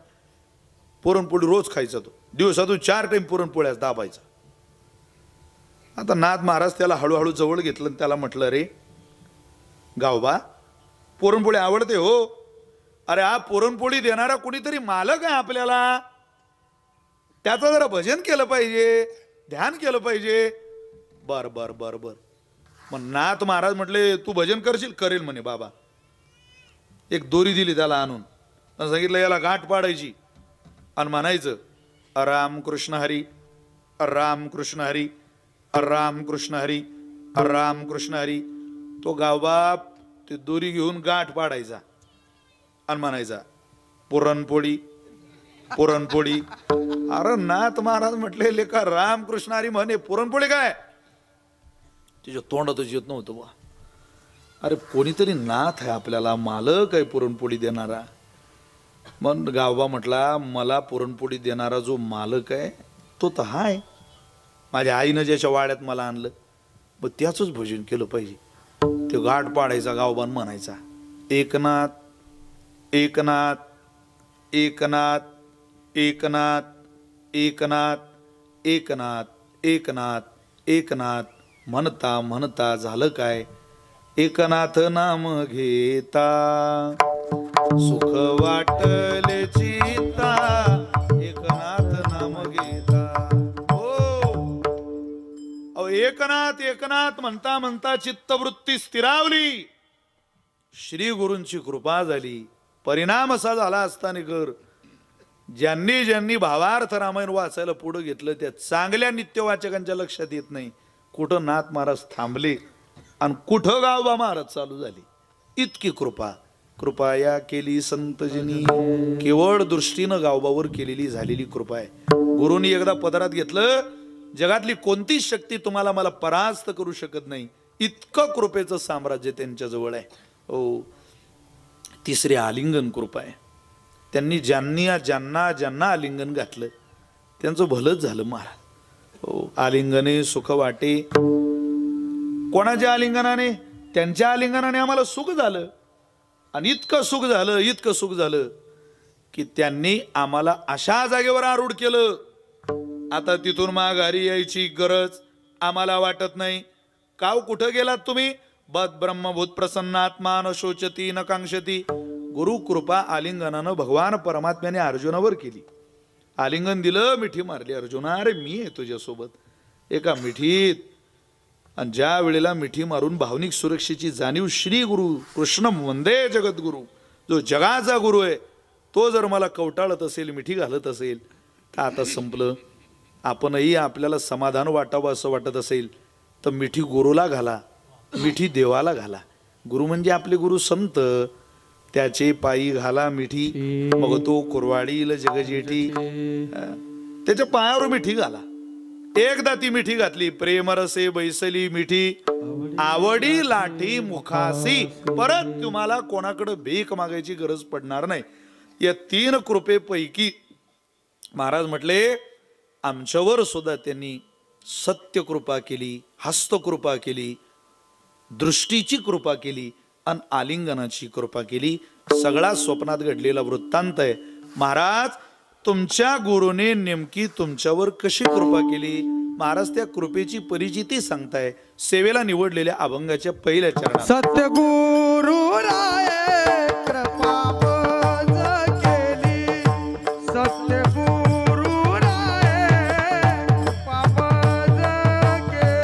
पुरणपोळी रोज खायचा, तो दिवसातून 4 टाइम पुरणपोळ्यास दाबायचा. आता नाथ महाराज त्याला हळूहळू जवळ घेतलं आणि त्याला म्हटलं, रे गावबा पुरणपोळी आवडते हो. अरे हा पुरणपोळी देणारा कुणीतरी मालक आहे आपल्याला, त्याचं जरा भजन केलं पाहिजे, ध्यान केलं पाहिजे. बर बर बर बर. मग नाथ महाराज म्हटले, तू भजन करशील? करेल म्हणे बाबा. एक दोरी दिली त्याला आणून, सांगितलं याला गाठ पाडायची आणि म्हणायचं, राम कृष्ण हरी, राम कृष्ण हरी, राम कृष्ण हरी, राम कृष्ण हरी. तो गावबा ते दोरी घेऊन गाठ पाडायचा आणि म्हणायचा, पुरणपोळी पुरणपोळी. अरे नाथ महाराज म्हटले, लेका राम कृष्ण हरी म्हणे, पुरणपोळी काय? तिच्या तोंडातच येत नव्हतं बा. अरे कोणीतरी नाथ आहे आपल्याला, मालक आहे पुरणपोळी देणारा. मग गावबा म्हटला, मला पुरणपोळी देणारा जो मालक आहे तो तर हाय. माझ्या आईनं ज्याच्या वाड्यात मला आणलं, मग त्याचंच भजन केलं पाहिजे. ते गाठ पाडायचा गावबान म्हणायचा, एकनाथ एकनाथ एकनाथ एकनाथ एकनाथ एकनाथ एकनाथ एकनाथ. म्हणता म्हणता झालं काय, एकनाथ नाम घेता सुख वाटले चित्ता, एकनाथ नाम घेता. हो एकनाथ एकनाथ म्हणता म्हणता चित्तवृत्ती स्थिरावली. श्री गुरूंची कृपा झाली. परिणाम असा झाला असताना ज्यांनी ज्यांनी भावार्थ रामायण वाचायला पुढे घेतलं, त्या चांगल्या नित्यवाचकांच्या लक्षात येत नाही कुठं नाथ महाराज थांबले आणि कुठं गावबा महाराज चालू झाली. इतकी कृपा. कृपाया केली संतजनी, केवळ दृष्टीनं गावबावर केलेली झालेली कृपा आहे. गुरुनी एकदा पदरात घेतलं, जगातली कोणतीच शक्ती तुम्हाला मला परास्त करू शकत नाही, इतकं कृपेचं साम्राज्य त्यांच्या जवळ आहे. हो. तिसरी आलिंगन कृपा आहे. त्यांनी ज्यांना ज्यांना आलिंगन घातलं त्यांचं भलंच झालं महाराज. हो. आलिंगने सुख वाटे. कोणाच्या आलिंगनाने? त्यांच्या आलिंगनाने आम्हाला सुख झालं. आणि इतकं सुख झालं, इतकं सुख झालं की त्यांनी आम्हाला अशा जागेवर आरूढ केलं, आता तिथून माघारी यायची गरज आम्हाला वाटत नाही. काव कुठं गेलात तुम्ही? बद ब्रह्मभूत प्रसन्नात्मा न शोचती न कांक्षती. गुरु कृपा आलिंगनानं भगवान परमात्म्याने अर्जुनावर केली. आलिंगन दिलं, मिठी मारली. अर्जुना, अरे मी आहे तुझ्यासोबत एका मिठीत. आणि ज्या वेळेला मिठी मारून भावनिक सुरक्षेची जाणीव श्री गुरु कृष्ण वंदे जगद्गुरु, जो जगाचा गुरु आहे, तो जर मला कवटाळत असेल, मिठी घालत असेल, तर आता संपलं. आपणही आपल्याला समाधान वाटावं असं वाटत असेल तर मिठी गुरुला घाला, मिठी देवाला घाला. गुरु म्हणजे आपले गुरु संत, त्याचे पायी घाला मिठी, मग तो कुरवाडील जगजेठी. त्याच्या पायावर मिठी घाला. एकदा ती मिठी घातली, प्रेमरसे बैसली मिठी, आवडी लाठी मुखासी. परत तुम्हाला कोणाकडे भीक मागायची गरज पडणार नाही. या 3 कृपेपैकी महाराज म्हटले, आमच्यावर सुद्धा त्यांनी सत्य कृपा केली, हस्तकृपा केली, दृष्टीची कृपा केली आणि आलिंगनाची कृपा केली. सगळा स्वप्नात घडलेला वृत्तांत आहे. महाराज तुमच्या गुरुने नेमकी तुमच्यावर कशी कृपा केली, महाराज त्या कृपेची परिचिती सांगताय सेवेला निवडलेल्या अभंगाच्या पहिल्या चरणात. सद्गुरु राय कृपा बज केली, सद्गुरु राय कृपा बज केली.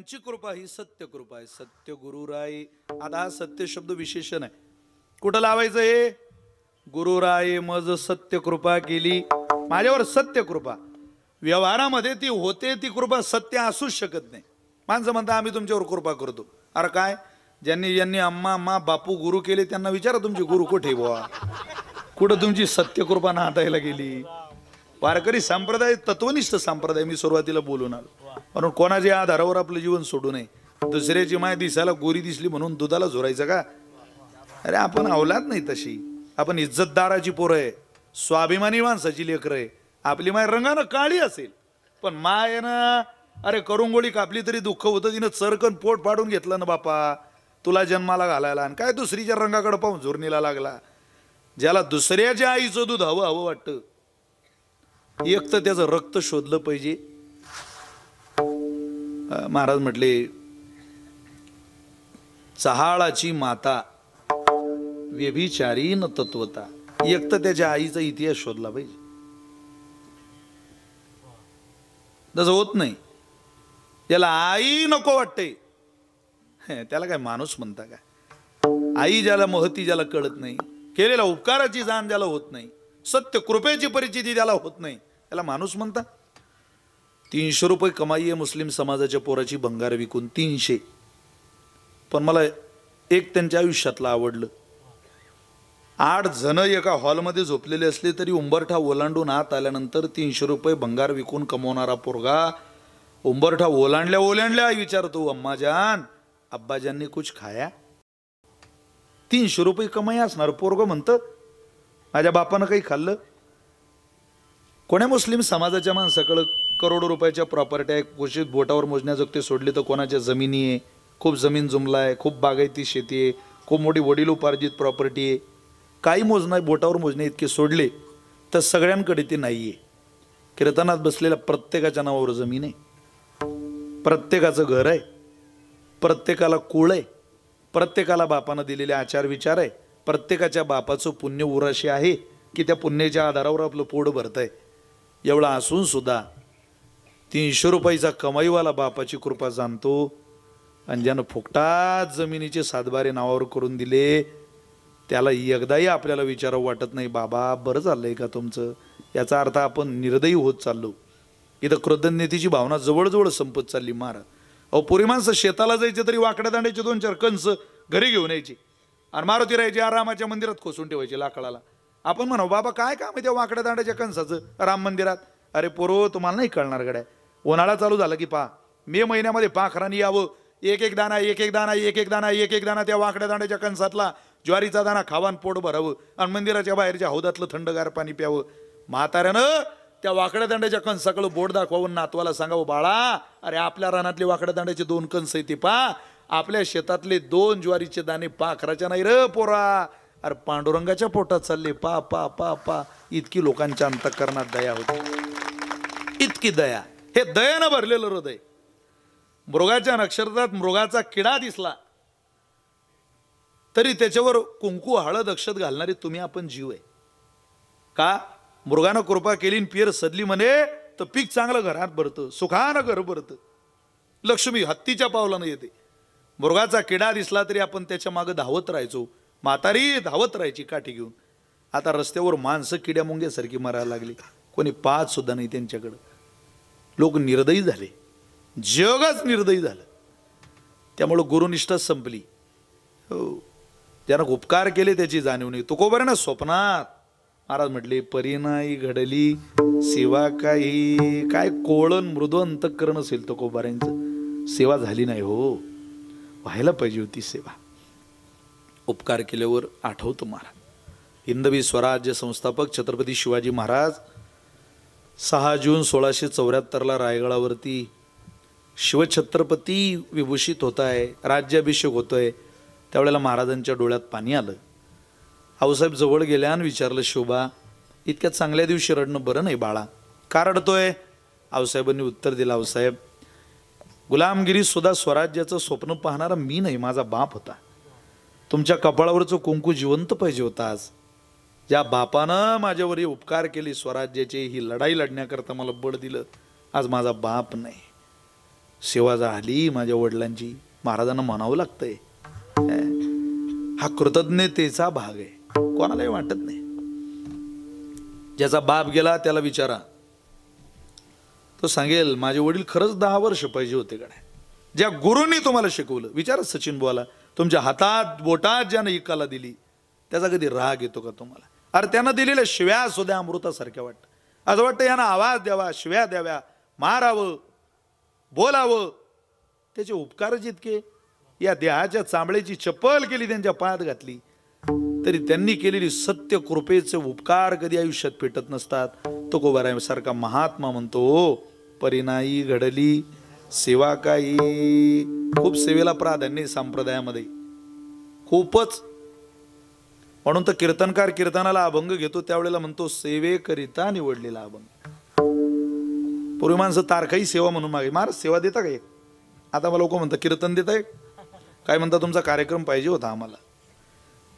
त्यांची कृपा ही सत्य कृपा आहे. सत्य गुरुराय. आता हा सत्य शब्द विशेषण आहे. कुठं लावायचं हे? गुरुराय मज सत्य कृपा केली, माझ्यावर सत्य कृपा. व्यवहारामध्ये ती होते ती कृपा सत्य असूच शकत नाही. माणसं म्हणता आम्ही तुमच्यावर कृपा करतो. अरे काय, ज्यांनी ज्यांनी अम्मा अम्मा बापू गुरु केले त्यांना विचारा तुमची गुरु कुठे बुवा, कुठं तुमची सत्य कृपा नाहातायला गेली. वारकरी संप्रदाय तत्वनिष्ठ संप्रदाय मी सुरुवातीला बोलून आलो. म्हणून कोणाच्या आधारावर आपलं जीवन सोडू नये. दुसऱ्याची माय दिसायला गोरी दिसली म्हणून दुधाला झोरायचं का? अरे आपण अवलाद नाही तशी. आपण इज्जतदाराची पोरं आहे, स्वाभिमानी माणसाची लेकरं आहे. आपली माय रंगानं काळी असेल पण माय ना, अरे करुंगोळी कापली तरी दुःख होतं. तिनं चरकन पोट पाडून घेतलं ना बापा तुला जन्माला घालायला, आणि काय दुसरीच्या रंगाकडे पाहून झुरणीला लागला. ज्याला दुसऱ्याच्या आईचं दूध हवं हवं वाटतं, एक तर त्याचं रक्त शोधलं पाहिजे. महाराज म्हटले चहाळाची माता व्यभिचारी न तत्वता. एक तर त्याच्या आईचा इतिहास शोधला पाहिजे. तसं होत नाही. त्याला आई नको वाटते त्याला काय माणूस म्हणता का? आई ज्याला महती ज्याला कळत नाही, केलेल्या उपकाराची जाण ज्याला होत नाही, सत्य कृपेची परिचिती ज्याला होत नाही, त्याला माणूस म्हणता. 300 रुपये कमाई आहे मुस्लिम समाजाच्या पोराची भंगार विकून. 300. पण मला एक त्यांच्या आयुष्यातलं आवडलं. 8 जण एका हॉलमध्ये झोपलेले असले तरी उंबरठा ओलांडून आत आल्यानंतर 300 रुपये भंगार विकून कमवणारा पोरगा उंबरठा ओलांडल्या ओलांडल्या विचारतो, अम्मा जान अब्बाजांनी कुछ खाया? 300 रुपये कमाई असणार पोरगं म्हणतं माझ्या बापानं काही खाल्लं? कोण्या मुस्लिम समाजाच्या माणसाकडं करोडो रुपयाच्या प्रॉपर्टी आहे, कोशिश बोटावर मोजण्याजोगते सोडले तर कोणाच्या जमिनी आहे, खूप जमीन जुमलाय, खूप बागायती शेती आहे, खूप मोठी वडिलोपार्जित प्रॉपर्टी आहे. काही मोजणार बोटावर मोजणे इतके सोडले तर सगळ्यांकडे ते नाही आहे. कीर्तनात बसलेल्या प्रत्येकाच्या नावावर जमीन आहे, प्रत्येकाचं घर आहे, प्रत्येकाला कुळ आहे, प्रत्येकाला बापानं दिलेले आचार विचार आहे, प्रत्येकाच्या बापाचं पुण्य उराशी आहे की त्या पुण्याच्या आधारावर आपलं पोट भरत आहे. एवढा असून सुद्धा 300 रुपयाचा कमाईवाला बापाची कृपा जाणतो, आणि ज्यानं फुकटात जमिनीचे सातबारे नावावर करून दिले त्याला एकदाही आपल्याला विचारावं वाटत नाही, बाबा बरं चाललंय का तुमचं? याचा अर्थ आपण निर्दयी होत चाललो. इथं कृतज्ञतेची भावना जवळजवळ संपत चालली. महाराज अहो, पुरी माणसं शेताला जायचे तरी वाकड्या दांड्याचे 2-4 कंस घरी घेऊन यायचे आणि मारुती राहायचे रामाच्या मंदिरात खोसून ठेवायचे लाकडाला. आपण म्हणू बाबा काय काम आहे त्या वाकड्या दांड्याच्या कंसाचं राम मंदिरात? अरे पोरो तुम्हाला नाही कळणार गड्या. उन्हाळा चालू झाला की मे महिन्यामध्ये पाखरांनी यावं, एक एक दाना एक एक दाना एक एक दाना एक एक दाना त्या वाकड्या दांड्याच्या कंसातला ज्वारीचा दाना खावान पोट भरावं आणि मंदिराच्या बाहेरच्या हौदातलं थंडगार पाणी प्यावं. म्हाताऱ्यानं त्या वाकड्या दांड्याच्या कंसाकडं बोट दाखवावून नातवाला सांगावं, बाळा अरे आपल्या रानातले वाकड्या दांड्याचे 2 कंस आहे ते आपल्या शेतातले 2 ज्वारीचे दाणे पाखराच्या नाही र पोरा, अरे पांडुरंगाच्या पोटात चालले पा पा पा पा. इतकी लोकांच्या अंतःकरणात दया होती, इतकी दया. हे दयानं भरलेलं हृदय. मृगाच्या नक्षत्रात मृगाचा किडा दिसला तरी त्याच्यावर कुंकू हळद अक्षत घालणारे तुम्ही आपण जीव आहे का? मृगानं कृपा केली पेर सदली म्हणे तर पीक चांगलं घरात भरतं, सुखानं घर भरतं. लक्ष्मी हत्तीच्या पावलानं येते. मृगाचा किडा दिसला तरी आपण त्याच्या मागे धावत राहायचो, म्हातारी धावत राहायची काठी घेऊन. आता रस्त्यावर माणसं किड्या मुंग्यासारखी मरायला लागली, कोणी पाहत सुद्धा नाही त्यांच्याकडं. लोक निर्दयी झाले, जगच निर्दयी झालं. त्यामुळं गुरुनिष्ठा संपली. हो, ज्यानं उपकार केले त्याची जाणीव नाही. तुकोबारानं स्वप्नात महाराज म्हटले परिणाई घडली सेवा काही, काय कोळण मृदू अंतःकरण असेल तुकोबारांचं. सेवा झाली नाही हो, व्हायला पाहिजे होती सेवा. उपकार केल्यावर आठवतं महाराज. हिंदवी स्वराज्य संस्थापक छत्रपती शिवाजी महाराज 6 जून 1674 रायगडावरती शिवछत्रपती विभूषित होत आहे, राज्याभिषेक होतोय. त्यावेळेला महाराजांच्या डोळ्यात पाणी आलं. आऊसाहेब जवळ गेल्या आणि विचारलं, शोभा इतक्या चांगल्या दिवशी रडणं बरं नाही बाळा, का रडतोय? आऊसाहेबांनी उत्तर दिलं, आऊसाहेब गुलामगिरी सुद्धा स्वराज्याचं स्वप्न पाहणारा मी नाही, माझा बाप होता. तुमच्या कपाळावरचं कुंकू जिवंत पाहिजे होता. आज ज्या बापानं माझ्यावर हे उपकार केले, स्वराज्याचे ही लढाई लढण्याकरता मला बळ दिलं, आज माझा बाप नाही. सेवा झाली माझ्या वडिलांची, महाराजांना म्हणावं लागतंय. हा कृतज्ञतेचा भाग आहे, कोणालाही वाटत नाही. ज्याचा बाप गेला त्याला विचारा, तो सांगेल माझे वडील खरंच 10 वर्ष पाहिजे होते गड्या. ज्या गुरूंनी तुम्हाला शिकवलं, विचारा सचिन बुवाला, तुमच्या हातात बोटात ज्यानं ही कला दिली त्याचा कधी राग येतो का तुम्हाला? अरे त्यानं दिलेल्या शिव्या सुद्धा अमृतासारख्या वाटतं. असं वाटतं यानं आवाज द्यावा, शिव्या द्याव्या, मारावं, बोलावं. त्याचे उपकार जितके, या देहाच्या चांबड्याची चप्पल केली, त्यांच्या पायात घातली, तरी त्यांनी केलेली सत्य कृपेचे उपकार कधी आयुष्यात पेटत नसतात. तुकोबारायांसारखा महात्मा म्हणतो, परिणाई घडली सेवा काही. खूप सेवेला प्राधान्य संप्रदायामध्ये, खूपच. म्हणून तर कीर्तनकार कीर्तनाला अभंग घेतो त्यावेळेला म्हणतो सेवेकरिता निवडलेला अभंग. पूर्वी माणसं तारखाही सेवा म्हणून मागे, महाराज सेवा देता काय? आता मला लोक म्हणतात कीर्तन देताय काय, म्हणतात तुमचा कार्यक्रम पाहिजे होता आम्हाला,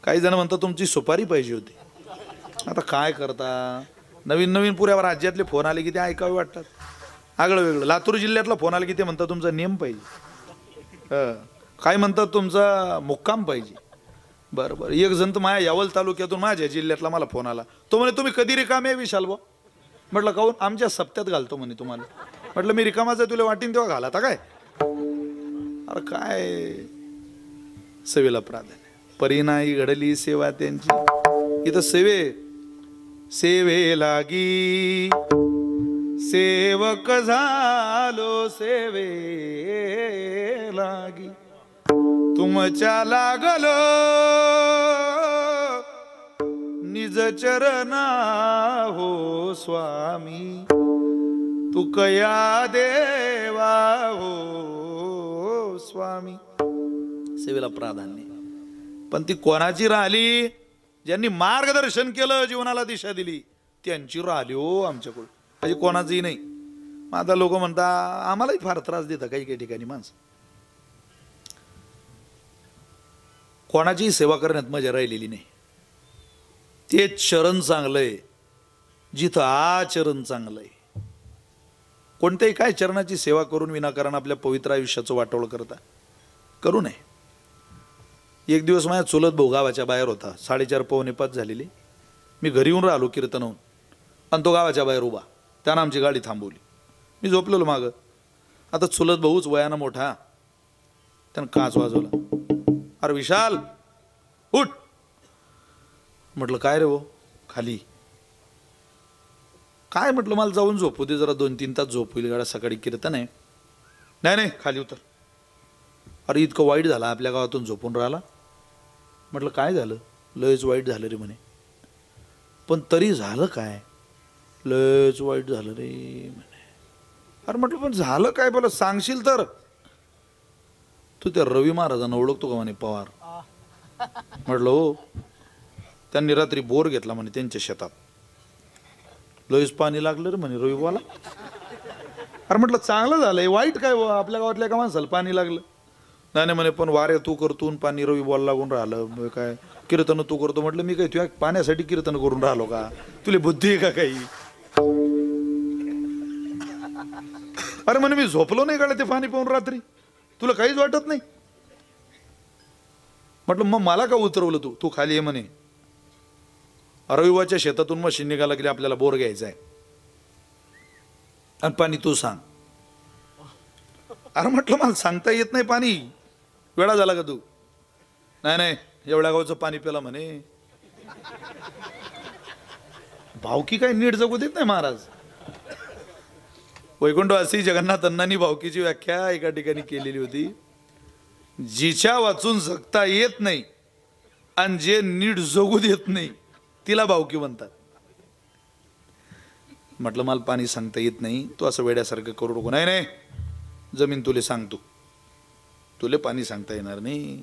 काही जण म्हणतात तुमची सुपारी पाहिजे होती. आता काय करता, नवीन नवीन पुऱ्या राज्यातले फोन आले की ते ऐकावे वाटतात. आगळं वेगळं. लातूर जिल्ह्यातला फोन आला की ते म्हणतात तुमचा नियम पाहिजे, काय म्हणतात तुमचा मुक्काम पाहिजे. बरं बरं. एक जण तर माझ्या यावल तालुक्यातून माझ्या जिल्ह्यातला मला फोन आला, तो म्हणे तुम्ही कधी रिकामे विशाल बा? म्हटलं काहून? आमच्या सप्त्यात घालतो म्हणे तुम्हाला. म्हटलं मी रिकामाचं तुला वाटीन तेव्हा घाला आता काय. अरे काय सेवेला प्राधान्य. परिणाई घडली सेवा त्यांची. इथं सेवे लागी सेवक झालो सेवे लागी, तुमच्या लागलो निज चरणा हो स्वामी, तू कया देवा हो स्वामी. सेवेला प्राधान्य. पण ती कोणाची राहिली? ज्यांनी मार्गदर्शन केलं, जीवनाला दिशा दिली, त्यांची राहिली हो आमच्याकडून, म्हणजे कोणाचंही नाही. मग आता लोक म्हणतात आम्हालाही फार त्रास देतात काही काही ठिकाणी माणसं. कोणाचीही सेवा करण्यात मजा राहिलेली नाही. तेच चरण चांगलंय जिथं आचरण चांगलंय. कोणत्याही काय चरणाची सेवा करून विनाकारण आपल्या पवित्र आयुष्याचं वाटोळ करता करू नये. एक दिवस माझ्या चुलत भाऊ गावाच्या बाहेर होता, 4:30 पावणे 5 झालेली. मी घरी येऊन राहिलो कीर्तनहून, आणि तो गावाच्या बाहेर उभा. त्यानं आमची गाडी थांबवली. मी झोपलेलो मागं. आता चुलत भाऊच वयानं मोठा, त्यानं काच वाजवला. अरे विशाल उठ. म्हटलं काय रे हो? खाली. काय म्हटलं मला जाऊन झोपू दे जरा, 2-3 तास झोप होईल गाडा, सकाळी कीर्तन आहे. नाही खाली उतर. अरे इतकं वाईट झालं, आपल्या गावातून झोपून राहिला. म्हटलं काय झालं? लयच वाईट झालं रे म्हणे. पण तरी झालं काय? लयच वाईट झालं रे म्हणे. अरे म्हटलं पण झालं काय, बोला सांगशील तर. तू त्या रवी महाराजांना ओळखतो का म्हणे? पवार. म्हटलं हो. त्यांनी रात्री बोर घेतला म्हणे त्यांच्या शेतात, लयच पाणी लागलं रे म्हणे रविवाला. अरे म्हटलं चांगलं झालंय, वाईट काय आपल्या गावातल्या का माणसाला पाणी लागलं? नाही म्हणे पण वाऱ्या तू करतो पाणी रवी बॉल लागून राहिलं, काय कीर्तन तू करतो. म्हटलं मी काय तुझ्या पाण्यासाठी कीर्तन करून राहिलो का? तुला बुद्धी आहे का काही? अरे म्हणे मी झोपलो नाही गाड्या ते पाणी पाहून रात्री, तुला काहीच वाटत नाही? म्हटलं मग मला का उतरवलं तू? तू खाली ये म्हणे. रविवारच्या शेतातून मशीन निघाला की आपल्याला बोर घ्यायचा आहे, आणि पाणी तू सांग. अरे म्हटलं मला सांगता येत नाही पाणी, वेळा झाला का तू? नाही एवढ्या गावचं पाणी प्याला म्हणे. भावकी काय नीट जगू देत नाही महाराज. वैकुंठवासी जगन्नाथ अण्णांनी भावकीची व्याख्या एका ठिकाणी केलेली होती, जिच्या वाचून जगता येत नाही आणि जे नीट जगू देत नाही तिला भावकी म्हणतात. म्हटलं मला पाणी सांगता येत नाही, तू असं वेड्यासारखं करू नको. नाही जमीन तुले सांगतो, तुले पाणी सांगता येणार नाही.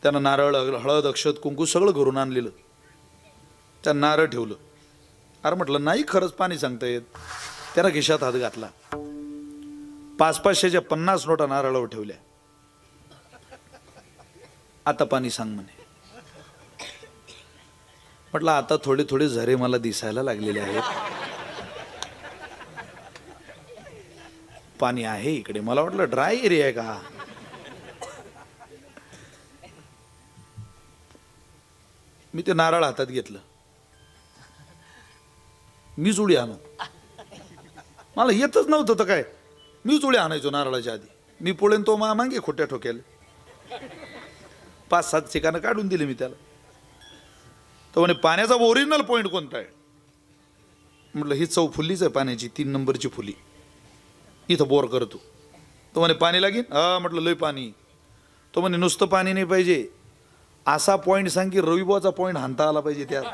त्यानं नारळ हळद अक्षत कुंकू सगळं घरून आणलेलं, त्या नारळ ठेवलं. अरे म्हटलं नाही खरंच पाणी सांगता येत. त्याला खिशात हात घातला, 500-500च्या 50 नोटा नारळावर ठेवल्या. आता पाणी सांग म्हणे. म्हटलं आता थोडे थोडे झरे मला दिसायला लागलेले आहेत. पाणी आहे इकडे. मला वाटलं ड्राय एरिया आहे का. मी ते नारळ हातात घेतलं. मीच उडी आणू. मला येतच नव्हतं तर काय, मीच उडी आणायचो नारळाच्या आधी. मी पोळेन तो मागे खोट्या ठोक्याला 5-7 ठिकाणं काढून दिले मी त्याला. तो म्हणे पाण्याचा ओरिजिनल पॉइंट कोणता आहे. म्हटलं ही चव फुल्लीच आहे पाण्याची, 3 नंबरची फुली, इथं बोर करतो. तो म्हणे पाणी लागेल. हा म्हटलं लय पाणी. तो म्हणे नुसतं पाणी नाही पाहिजे, असा पॉइंट सांग की रविबाचा पॉइंट हाणता आला पाहिजे त्यात.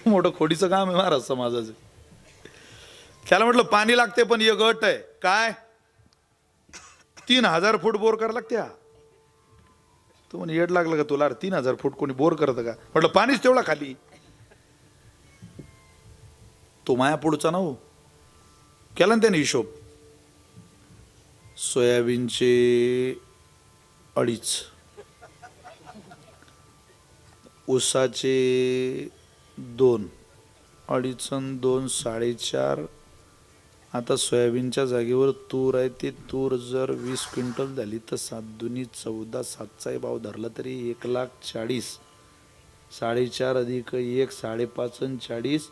मोठं खोडीचं काम आहे महाराज समाजाचं. त्याला म्हटलं पाणी लागते पण एक अट आहे. काय. 3000 फूट बोर करायला लागते. तो म्हणे येड लागलं का तुला, 3000 फूट कोणी बोर करतं का. म्हटलं पाणीच तेवढा खाली. तो माया पुढचा ना हो. केला ना त्याने हिशोब. सोयाबीनचे 2.5, ऊसाचे 2, 2.5 आणि 2 4.5. आता सोयाबीनच्या जागेवर तूर आहे. ते तूर जर 20 क्विंटल झाली तर 7 दुनी 14, 7चा भाव धरला तरी 1,40,000. 4.5 अधिक 1 5.5 आणि 40,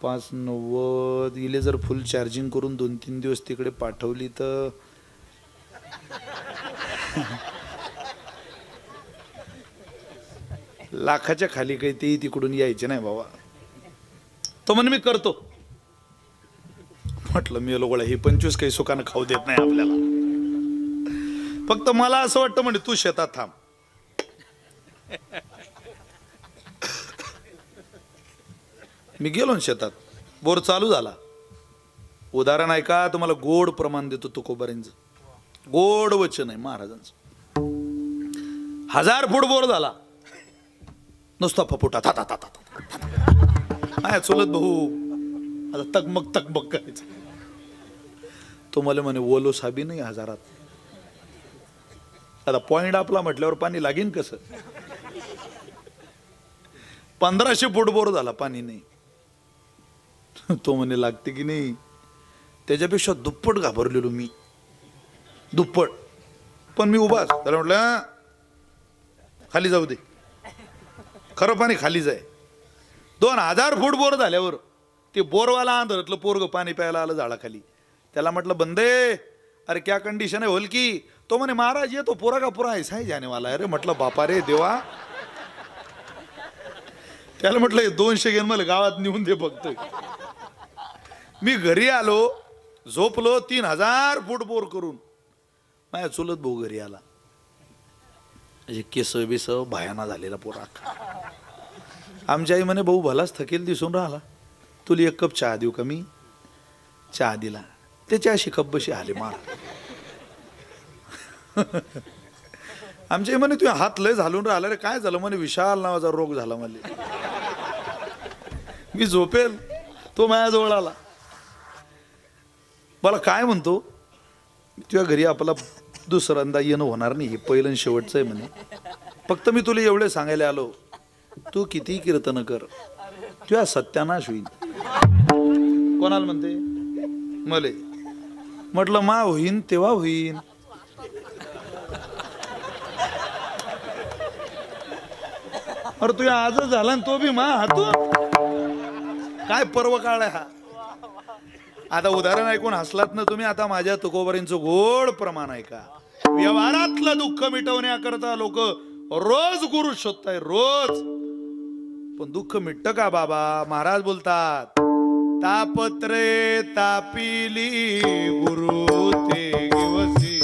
5 90. इले जर फुल चार्जिंग करून 2-3 दिवस तिकडे पाठवली तर लाखाच्या खाली काही ते तिकडून यायचे नाही बाबा. तो म्हणे मी करतो. म्हटलं मी लोक हे 25 काही सुखानं खाऊ देत नाही आपल्याला. फक्त मला असं वाटतं म्हणजे तू शेतात थांब. मी गेलो ना शेतात. बोर चालू झाला. उदाहरण आहे का तुम्हाला, गोड प्रमाण देतो तुकोबारींचं. गोड वचन आहे महाराजांचं. 1000 फूट बोर झाला. नुसता फपुटा था था था था. काय चुलत भाऊ आता तकमक तकमक करायचं. तो मला म्हणे ओलो साबी नाही 1000. आता पॉइंट आपला म्हटल्यावर पाणी लागेन कसं. 1500 फूट बोर झाला, पाणी नाही. तो म्हणे लागते की नाही. त्याच्यापेक्षा दुप्पट घाबरलेलो मी, दुप्पट. पण मी उभाच. त्याला म्हटलं खाली जाऊ दे, खरं पाणी खाली जाय. 2000 फूट बोर झाल्यावर ते बोरवाला आंधळतलं पोरग पाणी प्यायला आलं झाडाखाली. त्याला म्हटलं बंदे अरे क्या कंडिशन है होलकी. तो म्हणे महाराज ये तो पूरा का पूरा ऐसा ही जाने वाला है. अरे म्हटलं बापा रे देवा. त्याला म्हटलं 200 घेऊन मला गावात नेऊन दे फक्त. मी घरी आलो, झोपलो. 3000 फूट बोर करून माझ्या चुलत भाऊ घरी आला. केस बिस भयाना झालेला पोरा. आमची आई म्हणे भाऊ भलाच थकेल दिसून राहिला, तुला 1 कप चहा देऊ का. मी चहा दिला. त्याची अशी कप बशी आले मार. आमच्या आई म्हणे तुझ्या हात लय झालून राहिला रे. काय झालं म्हणे विशाल नावाचा रोग झाला मला. मी झोपेल, तो माझ्याजवळ आला. मला काय म्हणतो, तुझ्या घरी आपला दुसऱ्यांदा येणं होणार नाही, हे पहिलं शेवटचं आहे म्हणे. फक्त मी तुला एवढे सांगायला आलो, तू किती कीर्तन कर, तुझ्या सत्यानाश होईल. कोणाला म्हणते मले. म्हटलं मा होईन तेव्हा होईन. अरे तुझ्या आजच झाला ना तो बी मा हातून. काय पर्व काळ आहे हा. आता उदाहरण ऐकून हसलात ना तुम्ही. आता माझ्या तुकोबारींचं गोड प्रमाण आहे का. व्यवहारातलं दुःख मिटवण्याकरता लोक रोज गुरु शोधताय रोज. पण दुःख मिटतं का बाबा. महाराज बोलतात तापत्रे तापिली गुरु ते गिवसी.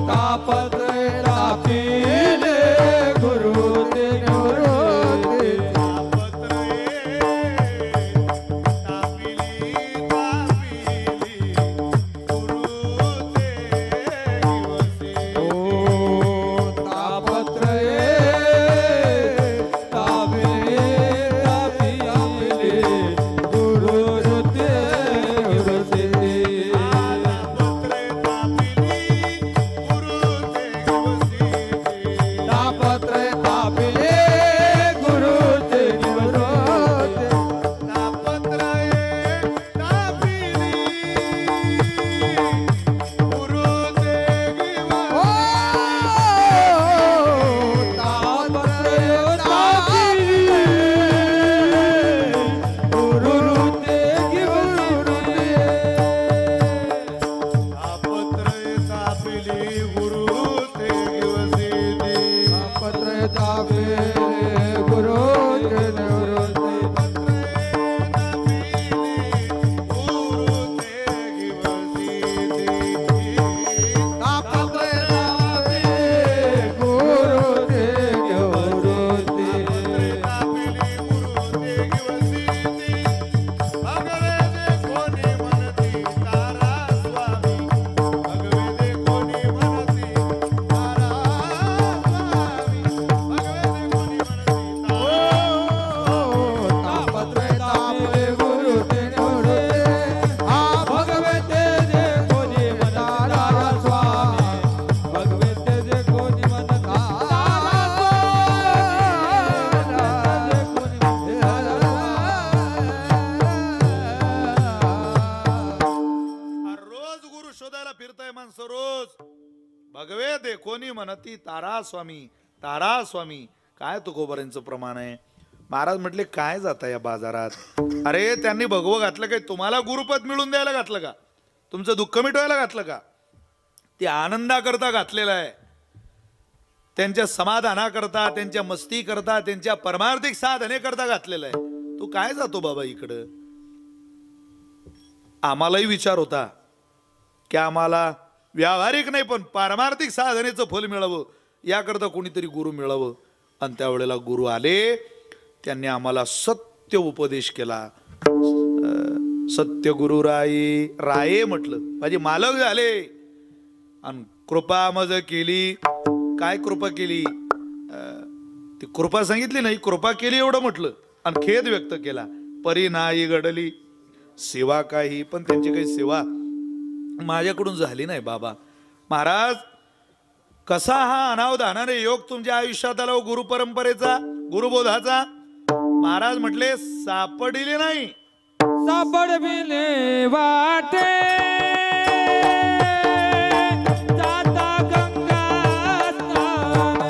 तापत्रय कोणी म्हणती तारा स्वामी, तारा स्वामी. काय तुकोबारांचं प्रमाण आहे. महाराज म्हटले काय जाता या बाजारात. अरे त्यांनी भगवं घातलं काय, तुम्हाला गुरुपद मिळून द्यायला घातलं का, तुमचं दुःख मिटवायला घातलं का. ते आनंदाकरता घातलेलं आहे, त्यांच्या समाधानाकरता, त्यांच्या मस्ती करता, त्यांच्या परमार्थिक साधनेकरता घातलेलं आहे. तू काय जातो बाबा इकडं. आम्हालाही विचार होता की आम्हाला व्यावहारिक नाही पण पारमार्थिक साधनेचं फल मिळावं याकरता कोणीतरी गुरु मिळावं. आणि त्यावेळेला गुरु आले, त्यांनी आम्हाला सत्य उपदेश केला. सत्य गुरु राये, राये म्हटलं माझे मालक झाले. आणि कृपा मज केली. काय कृपा केली, ती कृपा सांगितली नाही, कृपा केली एवढं म्हटलं. आणि खेद व्यक्त केला. परी नाही घडली सेवा काही, पण त्यांची काही सेवा माझ्याकडून झाली नाही बाबा. महाराज कसा हा अनावधानाने योग तुमच्या आयुष्यात आला गुरु परंपरेचा, गुरुबोधाचा. महाराज म्हटले सापडिले नाही. सापडविले वाटे जाता गंगा स्नान.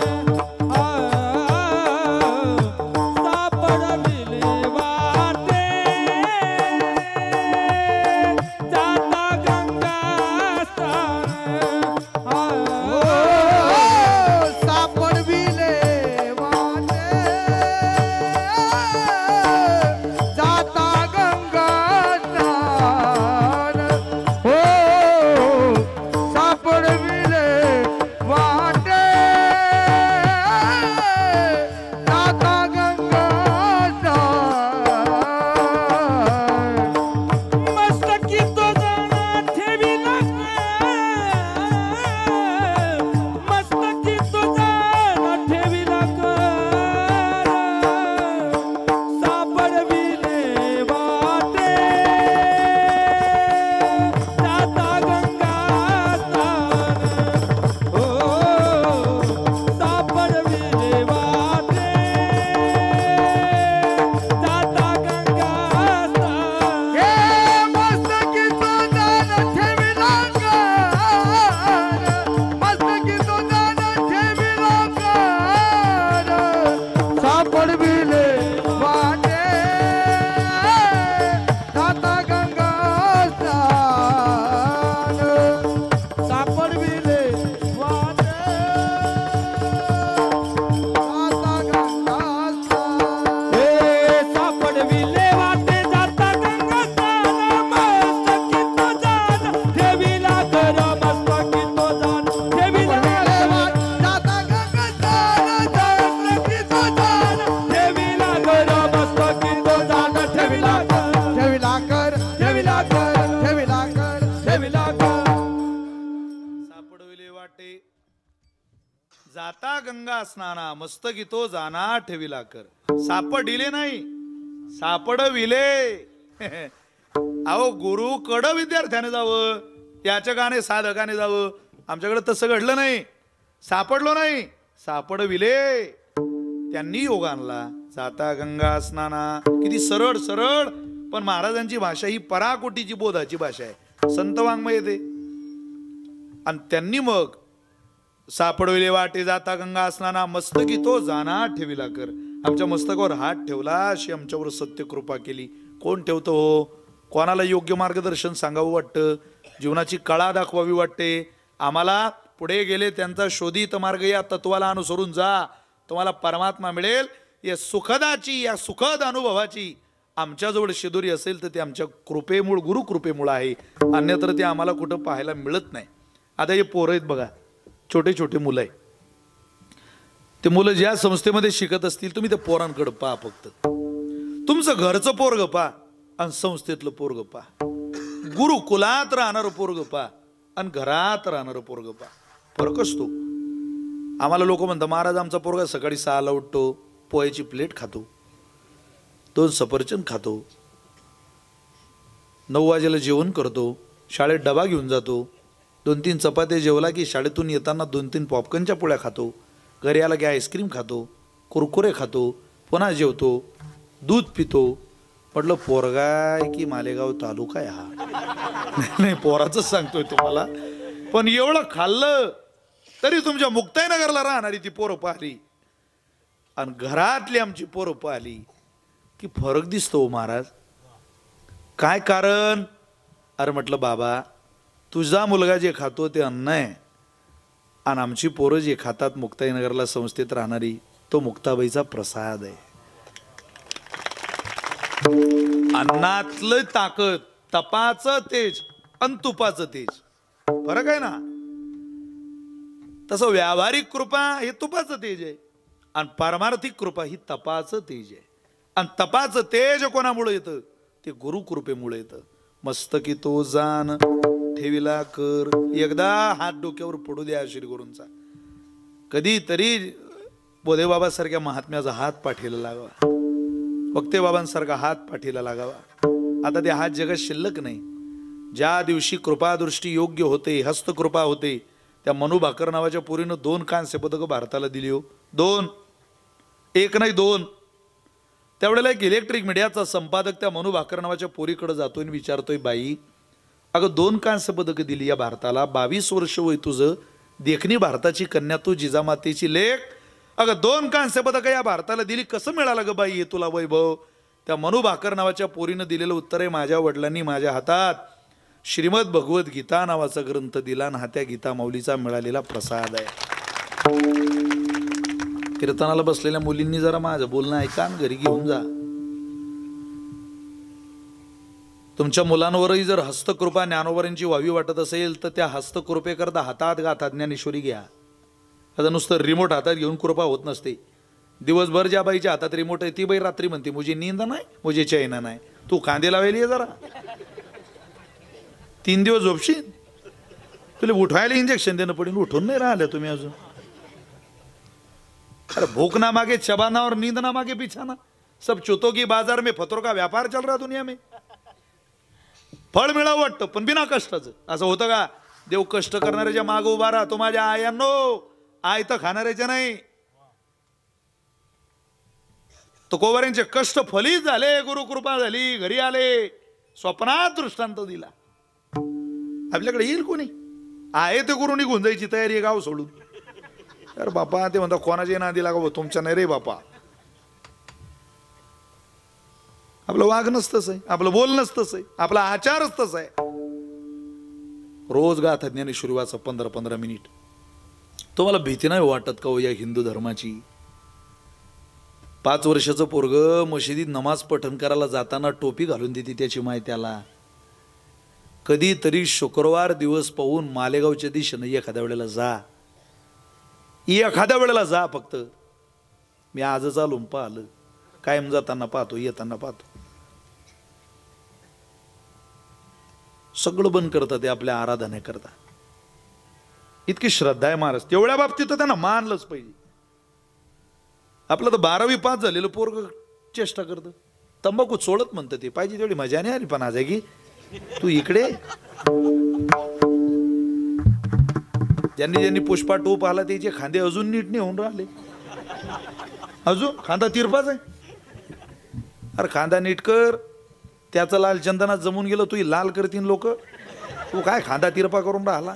सापडविले वाटे जाता गंगा स्नान. सापडविले वाटे जाता गंगा स्नान. हो सापडविले वाटे जाता गंगा स्नान. मस्तकी तो जाना ठेविला मस्तकी तो जाना ठेविला सापडविले वाटे जाता गंगा स्नान. हो सापडविले वाटे जाता गंगा स्नान. हे मस्तकी तो जाण ठेविला कार, मस्तकी तो जाण ठेविला कार. सापडविले वाटे जाता गंगा स्नान. सापडविले वाटे जाता गंगा स्नान. हे सापडविले वाटे जाता गंगा स्नान. मस्तकी तो जाण ठेविला कर, मस्तकी तो जाण ठेविला कर, जाता गंगा स्नान. मस्तकी तो जाण ठेविला कर, मस्तकी तो जाण ठेविला कर, ठेविला कर, ठेविला कर, ठेविला कर. ठेविला कर. सापडविले वाटे जाता गंगा स्नाना, मस्तकी तो जाना ठेविला कर. सापडिले नाही, सापडविले. अहो गुरु कड विद्यार्थ्याने जावं, याचकाने साधकाने जावं. आमच्याकडे तसं घडलं नाही, सापडलो नाही, सापडविले. त्यांनी योग आणला. जाता गंगा स्नाना, किती सरळ सरळ. पण महाराजांची भाषा ही पराकोटीची बोधाची भाषा आहे, संत वाङ्मय ते. आणि त्यांनी मग सापडविले वाटे जाता गंगा स्नाना, मस्तकी तो जाना ठेविला कर. आमच्या मस्तकावर हात ठेवला, अशी आमच्यावर सत्य कृपा केली. कोण ठेवतो हो, कोणाला योग्य मार्गदर्शन सांगावं वाटतं, जीवनाची कळा दाखवावी वाटते. आम्हाला पुढे गेले त्यांचा शोधित मार्ग या तत्वाला अनुसरून जा, तुम्हाला परमात्मा मिळेल. या सुखदाची, या सुखद अनुभवाची आमच्याजवळ शिदोरी असेल तर ते आमच्या कृपेमुळ, गुरु कृपेमुळे आहे. अन्यत्र ते आम्हाला कुठं पाहायला मिळत नाही. आता हे पोरं आहेत बघा, छोटे छोटे मुलं आहे. ते मुलं ज्या संस्थेमध्ये शिकत असतील तुम्ही त्या पोरांकडे पहा. फक्त तुमचं घरचं पोरग पहा आणि संस्थेतलं पोरग पहा. गुरुकुलात राहणारं पोरग पहा आणि घरात राहणारं पोरग पहा. फरक असतो. आम्हाला लोक म्हणतात महाराज आमचा पोरगा सकाळी 6ला उठतो, पोह्याची प्लेट खातो, 2 सफरचंद खातो, 9 वाजेला जेवण करतो, शाळेत डबा घेऊन जातो, 2-3 चपात्या जेवला की शाळेतून येताना 2-3 पॉपकॉर्नच्या पोळ्या खातो, घरी आला की आईस्क्रीम खातो, कुरकुरे खातो, पुन्हा जेवतो, दूध पितो. म्हटलं पोरगाय की मालेगाव तालुका आहे हा. नाही पोराचंच सांगतोय तुम्हाला. पण एवढं खाल्लं तरी तुमच्या मुक्ताईनगरला राहणारी ती पोरं पाहिली आणि घरातली आमची पोरं पाहिली की फरक दिसतो हो महाराज. काय कारण? अरे म्हटलं बाबा, तुझा मुलगा जे खातो ते अन्न आहे आणि आमची पोरं जे खातात मुक्ताईनगरला संस्थेत राहणारी तो मुक्ताबाईचा प्रसाद आहे. अन्नातलं ताकद, तपाचं तेज आणि तुपाचं तेज फरक आहे ना. तसं व्यावहारिक कृपा हे तुपाचं तेज आहे आणि पारमार्थिक कृपा ही तपाचं तेज आहे. आणि तपाचं तेज कोणामुळे येतं? ते गुरुकृपेमुळे येतं. मस्तकी तो जाण ठेविला कर. एकदा हात डोक्यावर पडू द्या श्री गुरूंचा. कधीतरी बोधेबाबा सारख्या महात्म्याचा हात पाठीला लागावा, वक्ते बाबांसारखा हात पाठीला लागावा. आता ते हात जगात शिल्लक नाही. ज्या दिवशी कृपादृष्टी योग्य होते, हस्तकृपा होते, त्या मनू भाकर नावाच्या पोरीनं 2 कांस्य पदकं भारताला दिली हो. 2, 1 नाही 2. त्यावेळेला एक इलेक्ट्रिक मीडियाचा संपादक त्या मनू भाकर नावाच्या पोरीकडे जातोय आणि विचारतोय, बाई अगं 2 कांस्य पदकं दिली या भारताला, 22 वर्ष वय तुझं, देखणी भारताची कन्या तू, जिजामातेची लेक, अगं 2 कांस्य पदकं या भारताला दिली, कसं मिळालं ग बाई हे तुला वैभव? त्या मनू भाकर नावाच्या पोरीनं दिलेलं उत्तर आहे, माझ्या वडिलांनी माझ्या हातात श्रीमद भगवत गीता नावाचा ग्रंथ दिला आणि हा त्या गीता माऊलीचा मिळालेला प्रसाद आहे. कीर्तनाला बसलेल्या मुलींनी जरा माझं बोलणं ऐका आणि घरी घेऊन जा. तुमच्या मुलांवरही जर हस्तकृपा ज्ञानोबरांची व्हावी वाटत असेल तर त्या हस्तकृपेकरता हातात गाथा ज्ञानेश्वरी घ्या. आता नुसतं रिमोट हातात घेऊन कृपा होत नसते. दिवसभर ज्या बाईच्या हातात रिमोट आहे ती बाई रात्री म्हणते मुझे नींद नाही, मुझे चैन नाही. तू कांदे लावायली जरा 3 दिवस झोपशील, तुला उठवायला इंजेक्शन देणं पडेल. उठून नाही राहिले तुम्ही अजून. अरे भूख ना मागे चबाना और नींद ना मागे बिछाना, सब चुतो की बाजार में फतों का व्यापार चल रहा दुनिया में. फळ मिळावं वाटतं पण बिना कष्टाचं. असं होतं का? देव कष्ट करणाऱ्याच्या मागे उभा राहा. तो माझ्या आयांनो, आय तर खाणाऱ्याच्या नाही. तुकोबारांचे कष्ट फलित झाले, गुरुकृपा झाली, घरी आले, स्वप्नात दृष्टांत दिला. आपल्याकडे येईल कोणी? आहे ते गुरु निघून जायची तयारी आहे गाव सोडून. अरे बापा, ते म्हणता कोणाच्या नादी लागा, तुमच्या नाही रे बापा. आपलं वागणंच तसं आहे, आपलं बोलणंच तसं आहे, आपला आचारच तसा आहे. रोज गाथा ज्ञानेश्वरी वाचा 15-15 मिनिट. तुम्हाला भीती नाही वाटत का हो या हिंदू धर्माची? 5 वर्षाचं पोरग मशिदीत नमाज पठण करायला जाताना टोपी घालून देते त्याची माय त्याला. कधीतरी शुक्रवार दिवस पाहून मालेगावच्या दिशेनं एखाद्या वेळेला जा, एखाद्या वेळेला जा फक्त. मी आजच आलो पाहिलं, कायम जाताना पाहतो, येताना पाहतो. सगळं बंद करतात ते आपल्या आराधनेकरता. इतकी श्रद्धा आहे महाराज. तेवढ्या बाबतीत तर त्यांना मानलंच पाहिजे. आपलं तर 12वी पास झालेलं पोरग चेष्टा करतं, तंबाखू सोडत म्हणतं. ते पाहिजे तेवढी मजा नाही आली पण आज आहे की तू इकडे. ज्यांनी ज्यांनी पुष्पा 2 पाहिला त्याचे खांदे अजून नीट नाही होऊन राहिले. अजून खांदा तिरपाच आहे. अरे खांदा नीट कर, त्याचं लाल चंदनात जमून गेलं, तू लाल करतीन लोक. तू काय खांदा तिरपा करून राहिला?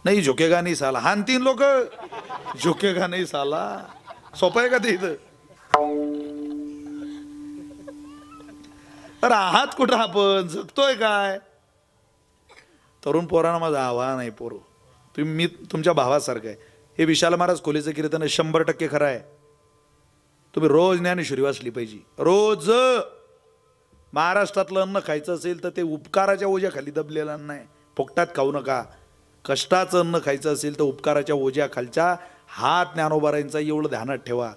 नाही झोकेगा नाही साला, हानतीन लोक. झोकेगा नाही साला सोपं आहे का ते इथं? अरे आहात कुठं आपण? जगतोय काय? तरुण पोरांना माझं आव्हान आहे, पोरो तुम्ही, मी तुमच्या भावासारखं आहे. हे विशाल महाराज खोलीचं कीर्तन 100% खरं आहे. तुम्ही रोज ज्ञानेश्वरी वाचली पाहिजे. रोज. महाराष्ट्रातलं अन्न खायचं असेल तर ते उपकाराच्या ओझ्याखाली दबलेलं अन्न आहे, फुकटात खाऊ नका. कष्टाचं अन्न खायचं असेल तर उपकाराच्या ओझ्याखालच्या हात ज्ञानोबारांचा एवढं ध्यानात ठेवा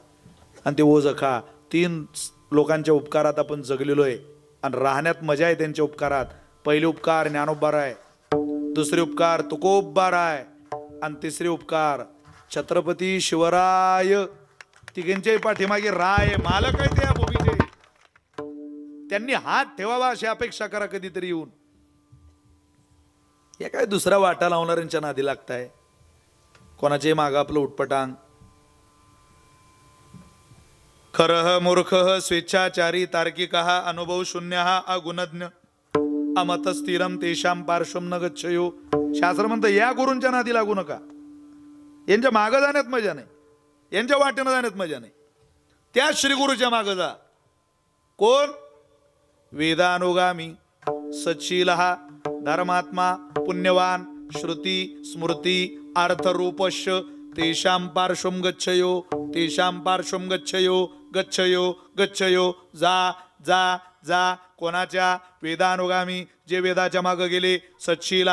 आणि ते ओझं खा. 3 लोकांच्या उपकारात आपण जगलेलो आहे आणि राहण्यात मजा आहे त्यांच्या उपकारात. पहिले उपकार ज्ञानोबाराय, दुसरे उपकार तुकोबाराय आणि तिसरे उपकार छत्रपती शिवराय. तिघांच्याही पाठीमागे राय मालक आहे त्या भूमीचे. त्यांनी हात ठेवावा अशी अपेक्षा करा कधीतरी येऊन. या काय दुसरा वाटा लावणाऱ्यांच्या नादी लागताय? कोणाचे माग आपलं उटपटांग. खरह मूर्ख स्वेच्छाचारी तार्किक अनुभव शून्य अगुणज्ञ अमत स्थिरम तेषाम पार्श्वम न गच्छयो. शास्त्र म्हणतं या गुरूंच्या नादी लागू नका. यांच्या मागं जाण्यात मजा नाही, यांच्या वाटेनं जाण्यात मजा नाही. त्या श्रीगुरूच्या मागं जा. कोण? वेदानुगामी सच्शील धर्मात्मा पुण्यवान श्रुती स्मृती अर्थरूपश्य तेषां पार्श्वं गच्छयो तेषां पार्श्वं गच्छयो गच्छयो गच्छयो. जा जा जा. कोणाच्या? वेदानुगामी, जे वेदाच्या मागं गेले. सच्शील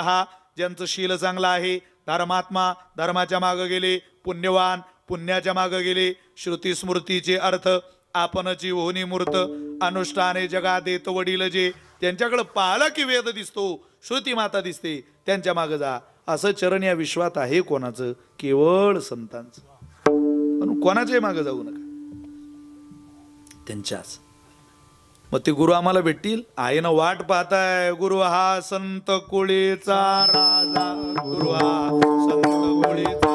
ज्यांचं शील चांगलं आहे. धर्मात्मा, धर्माच्या मागं गेले. पुण्यवान, पुण्याच्या मागं गेले. श्रुती स्मृतीचे अर्थ आपणची ओहनी मूर्त अनुष्ठाने जगात येत वडील जे, त्यांच्याकडे पाहिलं की वेद दिसतो, श्रुती माता दिसते, त्यांच्या मागं जा. असं चरण या विश्वात आहे कोणाचं? केवळ संतांचं. म्हणून कोणाच्याही मागं जाऊ नका, त्यांच्याच. मग ते गुरु आम्हाला भेटतील. आहे ना वाट पाहताय. गुरु हा संत कुळीचा राजा, गुरु हा संत कुळीचा.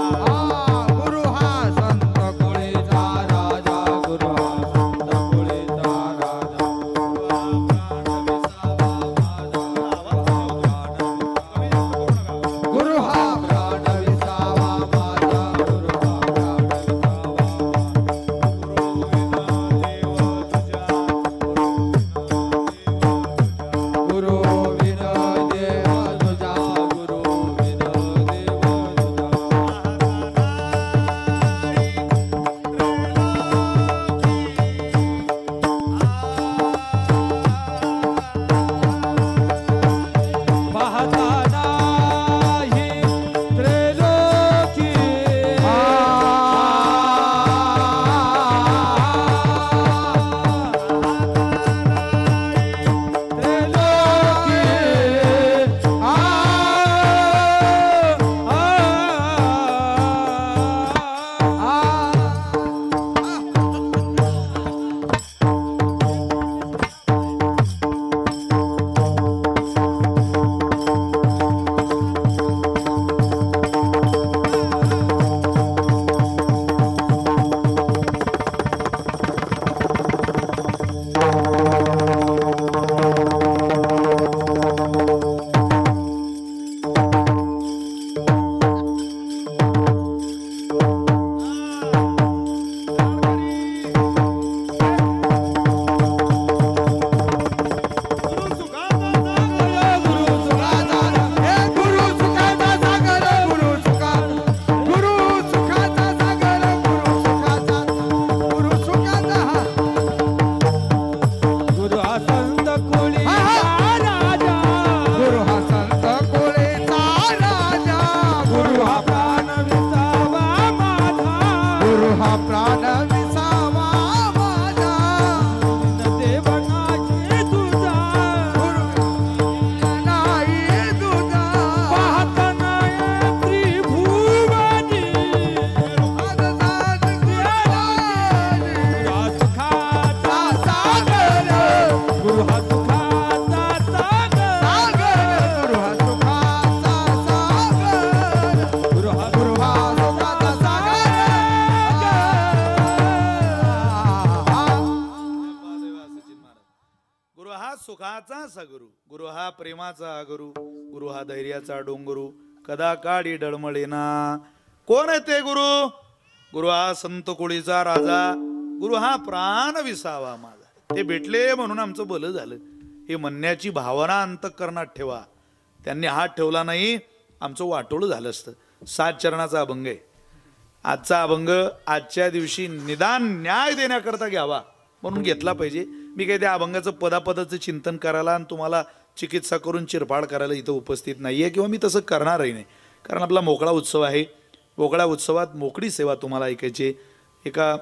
गुरु हा संत कुळीचा राजा, गुरु हा संत कुळीचा राजा. गुरु हा प्राण विसावा माझा, गुरु हा प्राण विसावा. गुरु विन देव तुझा, गुरु विन देव तुझा. पाहता नाही त्रैलोकी. गुरु हा संत कुळीचा राजा, गुरु हा संत कुळीचा राजा. गुरु हा प्राण विसावा माझा. गुरु हा प्राण विसावा माझा. देव नाही तुझा, नाही तुझा. पाहत नाही त्रिभुवनी. गुरु हा सुखाचा सागर, गुरु हा सुखाचा सागर, गुरु हा सुखाचा सागर. गुरु हा गुरु हा सुखाचा सागर. गुरु हा सुखाचा सगुरु, गुरु हा प्रेमाचा गुरु, गुरु हा धैर्याचा डोंगरू, कदा काडी डळमळेना. कोण आहे ते गुरु? गुरु हा संत कुळीचा राजा, गुरु हा प्राण विसावा माझा. ते भेटले म्हणून आमचं भलं झालं, हे म्हणण्याची भावना अंतःकरणात ठेवा. त्यांनी हात ठेवला नाही, आमचं वाटोळं झालं असतं. 7 चरणाचा अभंग आहे आजचा अभंग. आजच्या दिवशी निदान न्याय देण्याकरता घ्यावा म्हणून घेतला पाहिजे. मी काही त्या अभंगाचं पदापदाचं चिंतन करायला आणि तुम्हाला चिकित्सा करून चिरफाड करायला इथं उपस्थित नाही आहे, किंवा मी तसं करणारही नाही. कारण आपला मोकळा उत्सव आहे. मोकळ्या उत्सवात मोकळी सेवा तुम्हाला ऐकायची. एका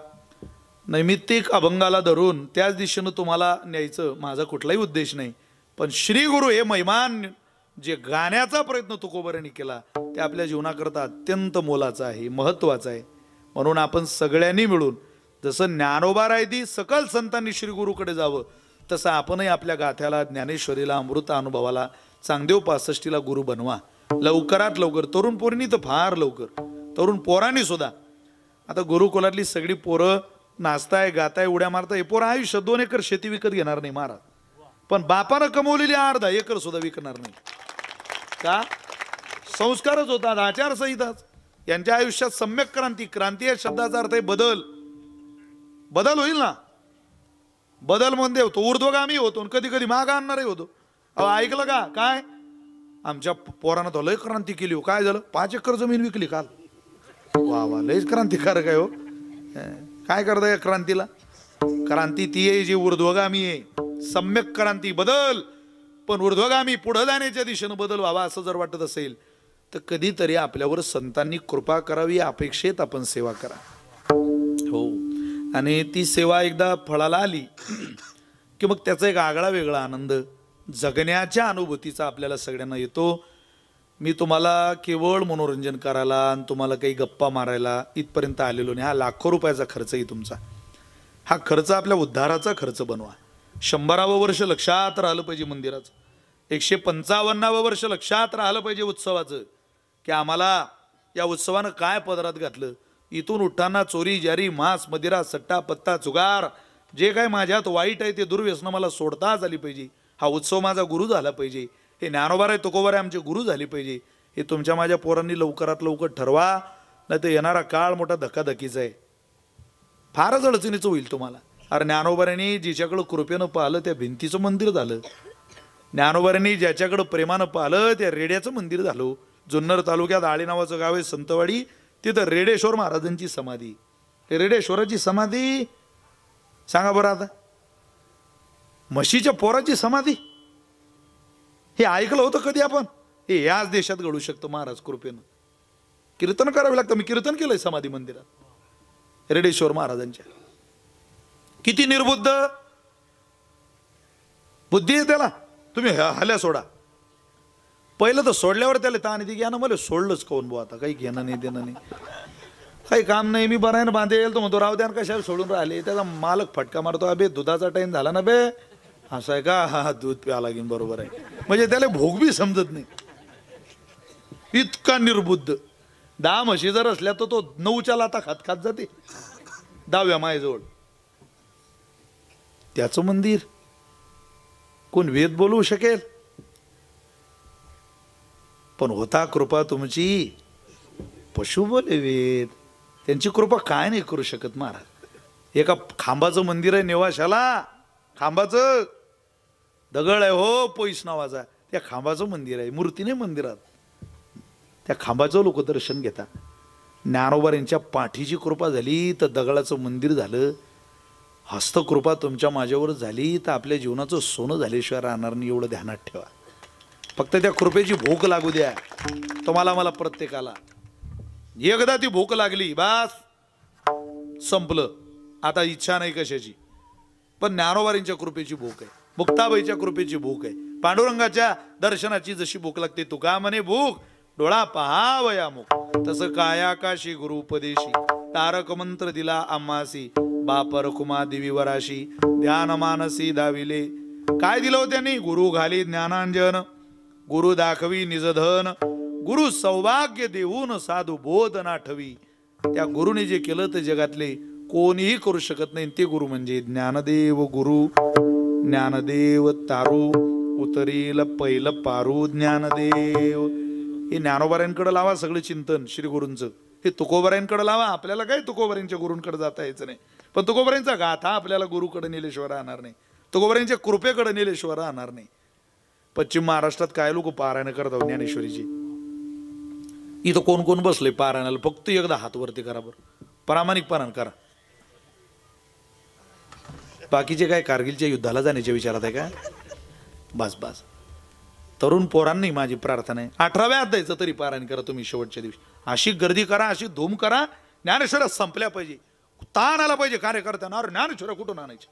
नैमित्तिक अभंगाला धरून त्याच दिशेनं तुम्हाला न्यायचं माझा कुठलाही उद्देश नाही. पण श्री गुरु हे महिमान जे गाण्याचा प्रयत्न तुकोबरांनी केला ते आपल्या जीवनाकरता अत्यंत मोलाचं आहे, महत्त्वाचं आहे. म्हणून आपण सगळ्यांनी मिळून जसं ज्ञानोबा रायदी सकल संतांनी श्री गुरुकडे जावं, तसं आपणही आपल्या गाथ्याला, ज्ञानेश्वरीला, अमृत अनुभवाला, चांगदेव 65ला गुरु बनवा. लवकरात लवकर. तरुण पोरींनी तर फार लवकर, तरुण पोरांनी सुद्धा. आता गुरुकुलातली सगळी पोरं नाचताय, गाताय, उड्या मारताय. हे पोरं आयुष्य 2 एकर शेती विकत घेणार नाही महाराज. पण बापानं कमवलेली अर्धा एकर सुद्धा विकणार नाही. का? संस्कारच होतात, आचारसंहिताच. यांच्या आयुष्यात सम्यक क्रांती. क्रांती या शब्दाचा अर्थ आहे बदल. बदल होईल ना. बदल म्हणजे होतो ऊर्ध्वगामी होतो, कधी कधी माग आणणारही होतो. अहो ऐकलं का? काय आमच्या पोरानं तो लय क्रांती केली हो. काय झालं? 5 एकर जमीन विकली काल. वा वा, लयच क्रांतिकारक आहे हो. काय करता या क्रांतीला? क्रांती ती आहे जी ऊर्ध्वगामी आहे. सम्यक क्रांती बदल. पण ऊर्ध्वगामी पुढे जाण्याच्या दिशेनं बदल व्हावा असं जर वाटत असेल तर कधीतरी आपल्यावर संतांनी कृपा करावी या अपेक्षेत आपण सेवा करा. हो, आणि ती सेवा एकदा फळाला आली की मग त्याचा एक आगळा वेगळा आनंद जगण्याच्या अनुभूतीचा आपल्याला सगळ्यांना येतो. मी तुम्हाला केवळ मनोरंजन करायला आणि तुम्हाला काही गप्पा मारायला इथपर्यंत आलेलो नाही. हा लाखो रुपयाचा खर्च आहे तुमचा. हा खर्च आपल्या उद्धाराचा खर्च बनवा. 100वे वर्ष लक्षात राहिलं पाहिजे मंदिराचं. 155वे वर्ष लक्षात राहिलं पाहिजे उत्सवाचं, की आम्हाला या उत्सवानं काय पदरात घातलं. इथून उठताना चोरी जारी मांस मदिरा सट्टा पत्ता चुगार जे काय माझ्यात वाईट आहे ते दुर्व्यसनं मला सोडताच आली पाहिजे. हा उत्सव माझा गुरु झाला पाहिजे. हे ज्ञानोबा आहे तुकोबा आहे आमचे गुरु झाले पाहिजे. हे तुमच्या माझ्या पोरांनी लवकरात लवकर ठरवा, नाही तर येणारा काळ मोठा धक्काधक्कीचा आहे. फारच अडचणीचं होईल तुम्हाला. अरे ज्ञानोबाऱ्यांनी जिच्याकडं कृपेनं पाहिलं त्या भिंतीचं मंदिर झालं. ज्ञानोबाऱ्यांनी ज्याच्याकडं प्रेमानं पाहिलं त्या रेड्याचं मंदिर झालं. जुन्नर तालुक्यात आळी नावाचं गाव आहे संतवाडी, तिथं रेडेश्वर महाराजांची समाधी. रेडेश्वराची समाधी सांगा बरं आता. म्हशीच्या पोराची समाधी हे ऐकलं होतं कधी आपण? हे याच देशात घडू शकतं महाराज कृपेनं. कीर्तन करावे लागतं. मी कीर्तन केलंय समाधी मंदिरात रेडेश्वर महाराजांच्या. किती निर्बुद्ध बुद्धी आहे त्याला. तुम्ही हल्या सोडा. पहिलं तर सोडल्यावर त्याला ताण येते की मला सोडलंच कोण बो, आता काही घेणं नाही देणं नाही, काही काम नाही, मी बरायनं बांधेल. तो म्हणतो राव द्या कशाला सोडून राहिले. त्याचा मालक फटका मारतो, अबे दुधाचा टाइम झाला ना बे. असं आहे का? हा दूध प्या लागेल. बरोबर आहे. म्हणजे त्याला भोग बी समजत नाही. इतका निर्बुद्ध. 10 म्हशी जर असल्या तर तो 9च्या लाता खात खात जाते 10व्या मायेजवळ. त्याचं मंदिर कोण वेद बोलवू शकेल? पण होता कृपा तुमची पशु बोले वेद. त्यांची कृपा काय नाही करू शकत महाराज. एका खांबाचं मंदिर आहे नेवाशाला. खांबाचं दगड आहे हो पैस नावाचा. त्या खांबाचं मंदिर आहे. मूर्ती नाही मंदिरात. त्या खांबाचं लोक दर्शन घेतात. ज्ञानोबा यांच्या पाठीची कृपा झाली तर दगडाचं मंदिर झालं. हस्तकृपा तुमच्या माझ्यावर झाली तर आपल्या जीवनाचं सोनं झाल्याशिवाय राहणार नाही. एवढं ध्यानात ठेवा. फक्त त्या कृपेची भूक लागू द्या तुम्हाला मला प्रत्येकाला. एकदा ती भूक लागली बास संपलं. आता इच्छा नाही कशाची. पण ज्ञानोबारींच्या कृपेची भूक आहे. मुक्ताबाईच्या कृपेची भूक आहे. पांडुरंगाच्या दर्शनाची जशी भूक लागते तुका म्हणे भूक डोळा पहावया मुख, तसं कायाकाशी गुरु उपदेशी तारक मंत्र दिला आम्हासी बाप रखुमा दिवी वराशी ध्यान मानसी दाविले. काय दिलं हो त्यांनी? गुरु घाली ज्ञानांजन, गुरु दाखवी निजधन, गुरु सौभाग्य देऊन साधू बोध नाठवी. त्या गुरुने जे केलं ते जगातले कोणीही करू शकत नाही. ते गुरु म्हणजे ज्ञानदेव गुरु. ज्ञानदेव तारू उतरील पहिलं पारू ज्ञानदेव. हे ज्ञानोबाऱ्यांकडे लावा सगळं चिंतन श्री गुरूंचं. हे तुकोबाऱ्यांकडे लावा. आपल्याला काय तुकोबाऱ्यांच्या गुरूंकडे जाता यायचं नाही. पण तुकोबाऱ्यांचा गाथा आपल्याला गुरुकडे नेल्याशिवाय राहणार नाही. तुकोबाऱ्यांच्या कृपेकडे नेल्याशिवाय राहणार नाही. पश्चिम महाराष्ट्रात काय लोक पारायण करतात ज्ञानेश्वरीची. इथं कोण कोण बसले पारायणाला? फक्त एकदा हात वरती करा बरं. प्रामाणिकपणानं करा. बाकीचे काय कारगिलच्या युद्धाला जाण्याच्या विचारात आहे का? बस बस. तरुण पोरांनी माझी प्रार्थना आहे 18व्या अध्यायाचं तरी पारायण करा तुम्ही शेवटच्या दिवशी. अशी गर्दी करा, अशी धूम करा. ज्ञानेश्वऱ्या संपल्या पाहिजे. ताण आला पाहिजे कार्यकर्त्यांना. अरे ज्ञानेश्वऱ्या कुठून आणायचे?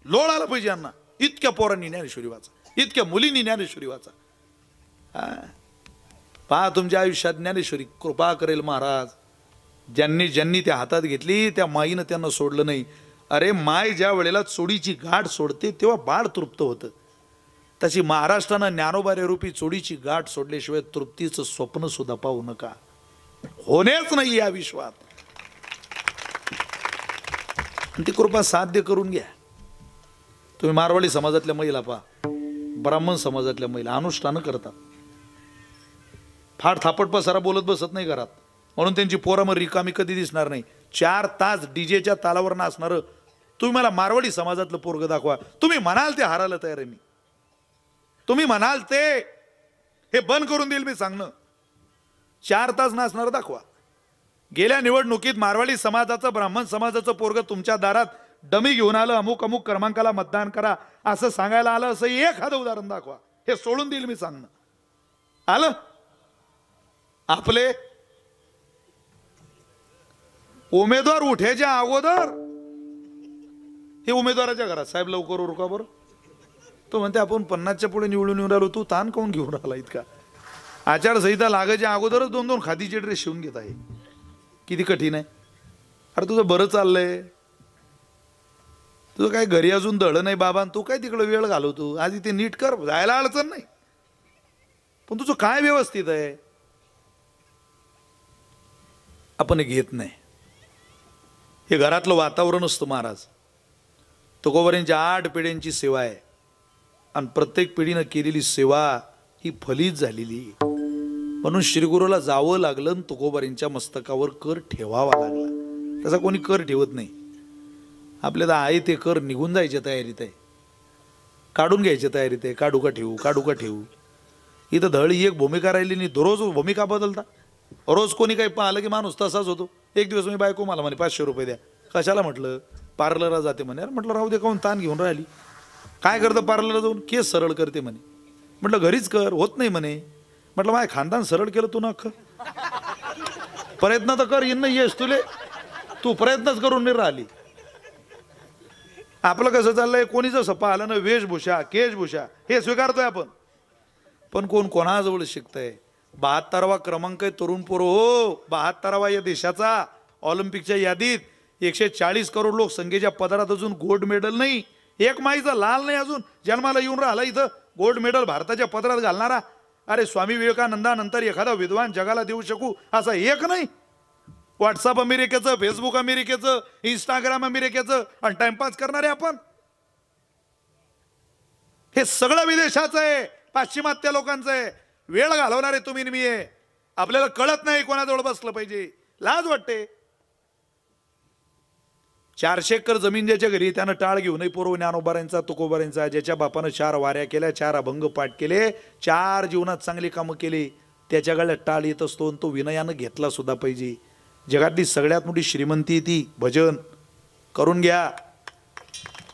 लोळ आला पाहिजे यांना. इतक्या पोरांनी ज्ञानेश्वरी वाचा, इतक्या मुलींनी ज्ञानेश्वरी वाचा. पहा तुमच्या आयुष्यात ज्ञानेश्वरी कृपा करेल महाराज. ज्यांनी ज्यांनी त्या हातात घेतली त्या माईनं त्यांना सोडलं नाही. अरे माय ज्या वेळेला चोडीची गाठ सोडते तेव्हा बाळ तृप्त होतं. तशी महाराष्ट्रानं ज्ञानोबाऱ्या रूपी चोडीची गाठ सोडल्याशिवाय तृप्तीचं स्वप्न सुद्धा पाहू नका. होण्याच नाही या विश्वात. ती कृपा साध्य करून घ्या. तुम्ही मारवाडी समाजातल्या महिला पहा, ब्राह्मण समाजातल्या महिला अनुष्ठानं करतात, फाड थापट पसारा बोलत बसत नाही घरात, म्हणून त्यांची पोरं मग रिकामी कधी दिसणार नाही. 4 तास डीजेच्या तालावर नाचणार. तुम्ही मला मारवाडी समाजातलं पोरग दाखवा, तुम्ही म्हणाल ते हारायला तयार आहे मी, तुम्ही म्हणाल ते हे बंद करून देईल मी सांगणं. 4 तास नाचणार दाखवा. गेल्या निवडणुकीत मारवाडी समाजाचं ब्राह्मण समाजाचं पोरग तुमच्या दारात डमी घेऊन आलं, अमुक अमुक क्रमांकाला मतदान करा असं सांगायला आलं, असं एखादं उदाहरण दाखवा, हे सोडून देईल मी सांगणं. आलं आपले उमेदवार उठायच्या अगोदर हे उमेदवाराच्या घरात, साहेब लवकर उरका बरं. तो म्हणते आपण 50च्या पुढे निवडून येऊन राहिलो, तू ताण काऊन घेऊन राहिला इतका. आचारसंहिता लागायच्या अगोदरच 2-2 खादीचे ड्रेस शिवून घेत आहे. किती कठीण आहे. अरे तुझं बरं चाललंय, तुझं काय घरी अजून दळं नाही बाबा, तू काय तिकडे वेळ घालवतो, आधी ते नीट कर, जायला अडचण नाही, पण तुझं काय व्यवस्थित आहे आपण हे घेत नाही. हे घरातलं वातावरण असतं महाराज. तुकोबारांच्या 8 पिढ्यांची सेवा आहे आणि प्रत्येक पिढीनं केलेली सेवा ही फलित झालेली, म्हणून श्रीगुरूला जावं लागलं आणि तुकोबारांच्या मस्तकावर कर ठेवावा लागला. तसा कोणी कर ठेवत नाही. आपल्याला आहे ते कर निघून जायच्या तयारीत आहे, काढून घ्यायच्या तयारीत आहे. काढू का ठेवू, काढू का ठेवू. इथं धळी एक भूमिका राहिली नाही, दररोज भूमिका बदलता. रोज कोणी काही पाहिलं की माणूस तसाच होतो. एक दिवस मी बायको मला म्हणे 500 रुपये द्या. कशाला म्हटलं, पार्लरला जाते म्हणे. म्हटलं राहू दे, काऊन ताण घेऊन राहिली, काय करतं पार्लरला जाऊन, केस सरळ करते म्हणे. म्हटलं घरीच कर, होत नाही म्हणे. म्हटलं माझ्या खानदान सरळ केलं तू ना अख्खं, प्रयत्न तर कर, येणं येस तुले, तू प्रयत्नच करून नाही राहिली. आपलं कसं चाललंय, कोणी जसं पाहिलं ना वेशभूषा केशभूषा हे स्वीकारतोय आपण, पण कोण कोणाजवळ शिकतंय. 72वा क्रमांक आहे तरुण पोरं हो, 72वा या देशाचा. ऑलिम्पिकच्या यादीत 140 करोड लोकसंख्येच्या पदरात अजून गोल्ड मेडल नाही, एक माईचा लाल नाही अजून जन्माला येऊन राहिला इथं गोल्ड मेडल भारताच्या पदरात घालणारा. अरे स्वामी विवेकानंदानंतर एखादा विद्वान जगाला देऊ शकू असा एक नाही. व्हॉट्सअप अमेरिकेचं, फेसबुक अमेरिकेचं, इंस्टाग्राम अमेरिकेचं आणि टाइमपास करणारे आपण. हे सगळं विदेशाचं आहे, पाश्चिमात्य लोकांचं आहे. वेळ घालवणारे तुम्ही मी आहे. आपल्याला कळत नाही कोणाजवळ बसलं पाहिजे, लाज वाटते. 400 एकर जमीन ज्याच्या घरी त्यानं टाळ घेऊ नये. पूर्व ज्ञानोबारांचा तुकोबारांचा, ज्याच्या बापानं 4 वाऱ्या केल्या, 4 अभंग पाठ केले, 4 जीवनात चांगली कामं केली, त्याच्या गळ्यात टाळ येत असतो आणि तो विनयानं घेतला सुद्धा पाहिजे. जगातली सगळ्यात मोठी श्रीमंती ती भजन करून घ्या.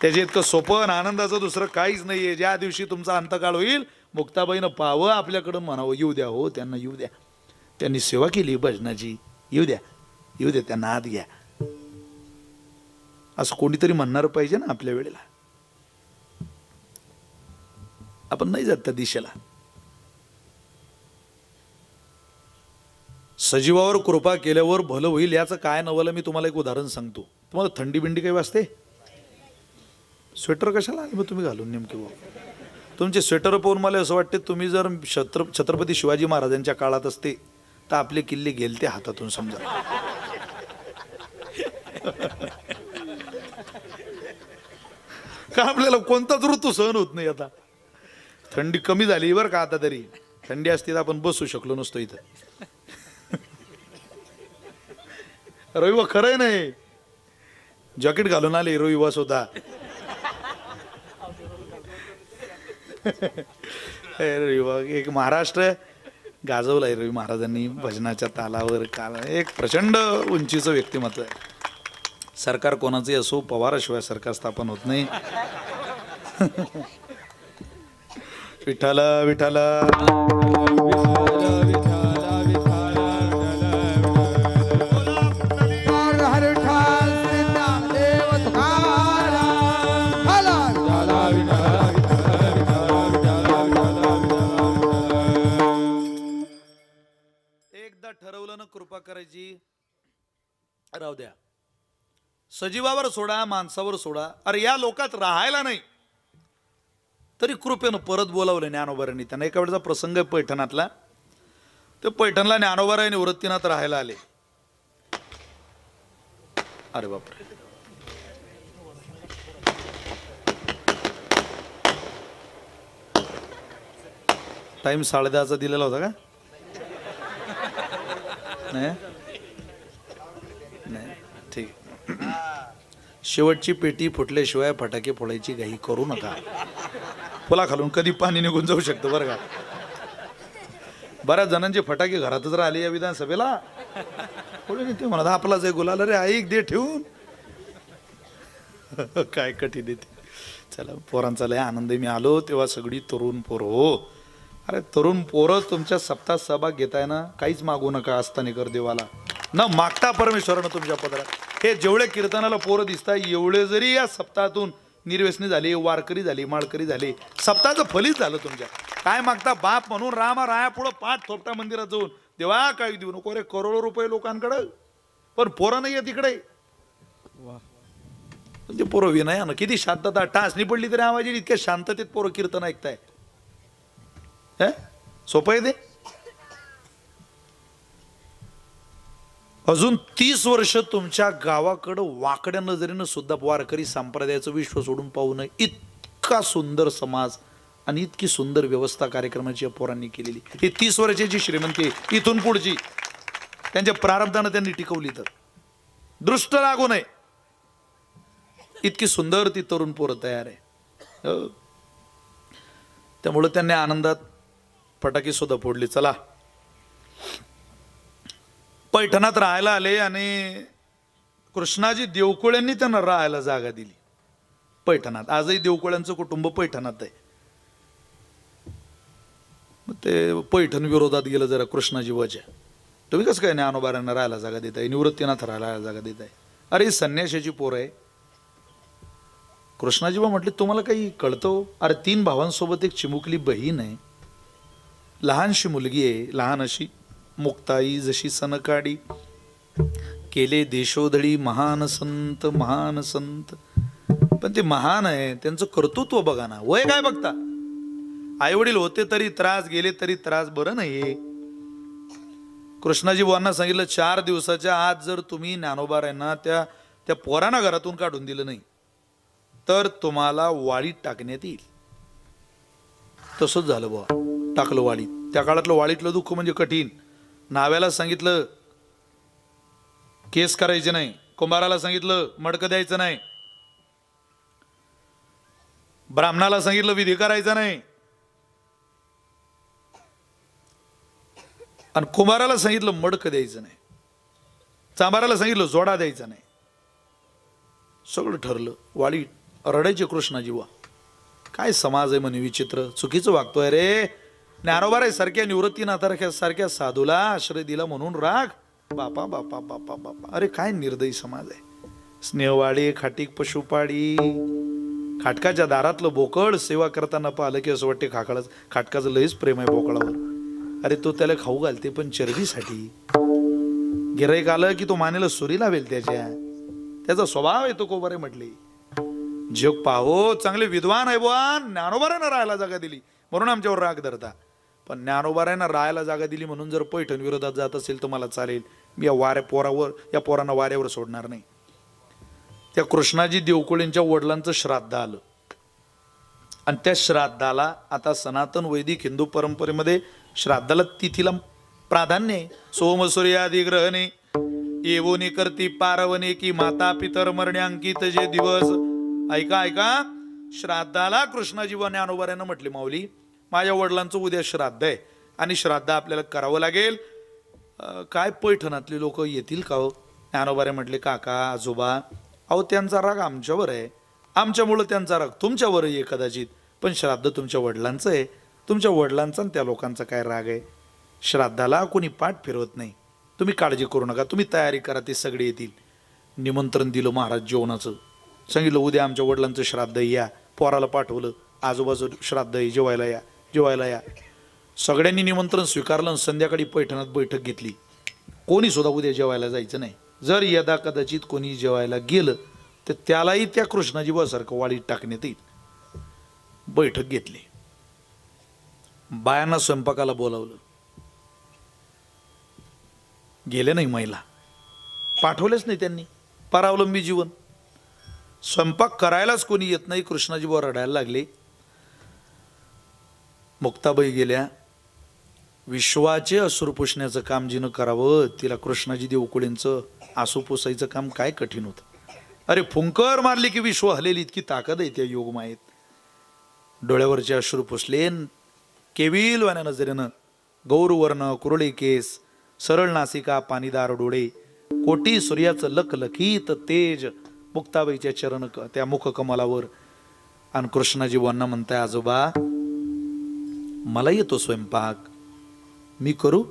त्याच्या इतकं सोपं आणि आनंदाचं दुसरं काहीच नाहीये. ज्या दिवशी तुमचा अंतकाळ होईल, मुक्ताबाईनं पाहावं, आपल्याकडं म्हणावं येऊ द्या हो, त्यांना येऊ द्या, त्यांनी सेवा केली भजनाची, येऊ द्या, येऊ द्या, त्यांना आत घ्या, असं कोणीतरी म्हणणार पाहिजे ना आपल्या वेळेला. आपण नाही जात त्या दिशेला. सजीवावर कृपा केल्यावर भलं होईल याचं काय नवलं. मी तुम्हाला एक उदाहरण सांगतो. तुम्हाला थंडी बिंडी काही वाजते, स्वेटर कशाला आले मग तुम्ही घालून नेमके. तुमचे स्वेटर पाहून मला असं वाटते तुम्ही जर छत्रपती शिवाजी महाराजांच्या काळात असते तर आपले किल्ले गेलते हातातून समजा. का आपल्याला कोणताच ऋतू सहन होत नाही. आता थंडी कमी झाली बरं का, आता तरी थंडी असती तर आपण बसू शकलो नसतो इथं. रविवार खरंय नाही, जॅकेट घालून आले रविवार सुद्धा. रविवार एक महाराष्ट्र गाजवलाय रवी महाराजांनी भजनाच्या तालावर. काल एक प्रचंड उंचीचं व्यक्तिमत्व आहे. सरकार कोणाचे असो, पवाराशिवाय सरकार स्थापन होत नाही. विठ्ठल विठ्ठल एकदा ठरवलं ना कृपा करायची, राहू द्या. सजीवावर सोडा, माणसावर सोडा. अरे या लोकात राहायला नाही तरी कृपेनं परत बोलावलं ज्ञानोबारांनी त्यांना. एका वेळेचा प्रसंग आहे पैठणातला. ते पैठणला ज्ञानोबाराय निवृत्तीनाथ राहायला आले. अरे बापरे, टाइम 10:30चा दिलेला होता का? नाही नाही, ठीक. शेवटची पेटी फुटल्याशिवाय फटाके फोडायची घाई करू नका. फुला खालून कधी पाणी निघून जाऊ शकतं बरं का. बऱ्याच जणांचे फटाके घरातच राहिले या विधानसभेला. कोणी ते म्हणत आपलाच आहे गुलाल, रे ऐक दे ठेवून. काय कठीण आहे ते. चला पोरांचा लय आनंद आहे. मी आलो तेव्हा सगळी तरुण पोरं. हो अरे तरुण पोरं तुमच्या सप्ताह सहभाग घेताय ना, काहीच मागू नका असताना देवाला न मागता परमेश्वरानं तुमच्या पदरात. हे जेवढे कीर्तनाला पोरं दिसताय एवढे जरी या सप्ताहातून निर्व्यसनी झाली, वारकरी झाली, माळकरी झाली, सप्ताहाचं फलित झालं तुमच्या. काय मागता? बाप म्हणून रामा राया पुढं पाठ थोपटा मंदिरात जाऊन देवा काही देऊ नको रे, करोडो रुपये लोकांकडं, पण पोरं नाही आहे तिकडे. म्हणजे पोरं विनयानं किती शांतता, टाचणी पडली तरी आवाज येईल इतक्या शांततेत पोरं कीर्तन ऐकताय. सोपं आहे ते. अजून 30 वर्ष तुमच्या गावाकडं वाकड्या नजरेनं सुद्धा वारकरी संप्रदायाचं विश्व सोडून पाहू नये, इतका सुंदर समाज आणि इतकी सुंदर व्यवस्था कार्यक्रमाची या पोरांनी केलेली. ही 30 वर्षाची श्रीमंती इथून पुढची त्यांच्या प्रारब्धानं त्यांनी टिकवली. तर दृष्ट लागू नये इतकी सुंदर ती तरुण पोरं तयार आहे. त्यामुळे त्यांनी आनंदात फटाके सुद्धा फोडले. चला पैठणात राहायला आले आणि कृष्णाजी देवकुळ्यांनी त्यांना राहायला जागा दिली पैठणात. आजही देवकुळ्यांचं कुटुंब पैठणात आहे. मग ते पैठण विरोधात गेलं जरा कृष्णाजी वजा. तुम्ही कसं काय ज्ञानोबारांना राहायला जागा देताय, निवृत्तीनाथ राहायला जागा देताय? अरे संन्याशाची पोर आहे. कृष्णाजी म्हटले तुम्हाला काही कळतं? अरे 3 भावांसोबत एक चिमुकली बहीण आहे, लहानशी मुलगी आहे, लहान अशी मुक्ताई जशी सनकाडी, केले देशोधडी महान संत महान संत. पण ते महान आहे, त्यांचं कर्तृत्व बघा ना. वय काय बघता? आई वडील होते तरी त्रास, गेले तरी त्रास, बरं नाही. कृष्णाजी बुवांना सांगितलं 4 दिवसाच्या आत जर तुम्ही ज्ञानोबारांना त्या पोरांना घरातून काढून दिलं नाही तर तुम्हाला वाळीत टाकण्यात येईल. तसंच झालं बुवा, टाकलं वाळीत. त्या काळातलं वाळीतलं दुःख म्हणजे कठीण. नाव्याला सांगितलं केस करायचे नाही, कुंभाराला सांगितलं मडकं द्यायचं नाही, ब्राह्मणाला सांगितलं विधी करायचा नाही, आणि कुंभाराला सांगितलं मडकं द्यायचं नाही, चांभाराला सांगितलं जोडा द्यायचा नाही. सगळं ठरलं. वाळीत रडायचे कृष्णाजी बुवा. काय समाज आहे म्हणे विचित्र, चुकीचं वागतोय रे. ज्ञानोबा सारख्या निवृत्तीनाथासारख्या साधूला आश्रय दिला म्हणून राग. बापा बापा बापा बापा, अरे काय निर्दयी समाज आहे. स्नेहवाडी खाटीक पशुपाडी, खाटकाच्या दारातलं बोकड सेवा करताना पाहिलं की असं वाटते खाटकाचं लयच प्रेम आहे बोकडावर. अरे तो त्याला खाऊ घालते पण चरबीसाठी. गिराईक आलं की तो मानेला सुरी लावेल त्याचा स्वभाव आहे तो कोबारे म्हटले. जग पाहो चांगले विद्वान आहे बुवा, ज्ञानोबारांना राहायला जागा दिली म्हणून आमच्यावर राग धरता. पण ज्ञानोबारांना राहायला जागा दिली म्हणून जर पैठण विरोधात जात असेल तर मला चालेल. मी या पोरांना वाऱ्यावर सोडणार नाही. त्या कृष्णाजी देवकुळेंच्या वडिलांचं श्राद्ध आलं आणि त्या श्राद्धाला आता सनातन वैदिक हिंदू परंपरेमध्ये श्राद्धाला तिथीला प्राधान्य आहे. सोमसूर्यादी ग्रहणे येवोनी करती पारवणे की माता पितर मरण्यांकित जे दिवस. ऐका ऐका, श्राद्धाला कृष्णाजी व ज्ञानोबारांना म्हटले माऊली माझ्या वडिलांचं उद्या श्राद्ध आहे आणि श्राद्ध आपल्याला करावं लागेल. काय पैठणातले लोक येतील का हो? ज्ञानोबारे म्हटले काका आजोबा, अहो त्यांचा राग आमच्यावर आहे, आमच्यामुळं त्यांचा राग तुमच्यावर आहे कदाचित, पण श्राद्ध तुमच्या वडिलांचं आहे. तुमच्या वडिलांचा आणि त्या लोकांचा काय राग आहे? श्राद्धाला कोणी पाठ फिरवत नाही. तुम्ही काळजी करू नका, तुम्ही तयारी करा, ते सगळे येतील. निमंत्रण दिलं महाराज जेवणाचं. सांगितलं उद्या आमच्या वडिलांचं श्राद्ध या. पोराला पाठवलं, आजोबाचं श्राद्ध आहे, जेवायला या जेवायला या. सगळ्यांनी निमंत्रण स्वीकारलं. संध्याकाळी पैठणात बैठक घेतली. कोणी सुद्धा उद्या जेवायला जायचं नाही. जर यदा कदाचित कोणी जेवायला गेलं तर त्यालाही त्या कृष्णाजी बुवासारखं वाळीत टाकण्यात येईल. बैठक घेतली. बायांना स्वयंपाकाला बोलावलं. गेले नाही महिला, पाठवलेच नाही त्यांनी. परावलंबी जीवन. स्वयंपाक करायलाच कोणी येत नाही. कृष्णाजी बुवा रडायला लागले. मुक्ताबाई गेल्या. विश्वाचे अश्रू पुसण्याचं काम जिनं करावं तिला कृष्णाजी देवकुळेंचं आसू पुसायचं काम काय कठीण होतं. अरे फुंकर मारली की विश्व हलेली, इतकी ताकद आहे त्या योगमायेत. डोळ्यावरचे अश्रू पुसले, केविलवाण्या नजरेनं गौरवर्ण कुरळे केस, सरळ नासिका, पाणीदार डोळे, कोटी सूर्याचं लखलखीत तेज मुक्ताबाईच्या चरण त्या मुख कमलावर. आणि कृष्णाजी वांना म्हणताय, आजोबा मला येतो स्वयंपाक, मी करू.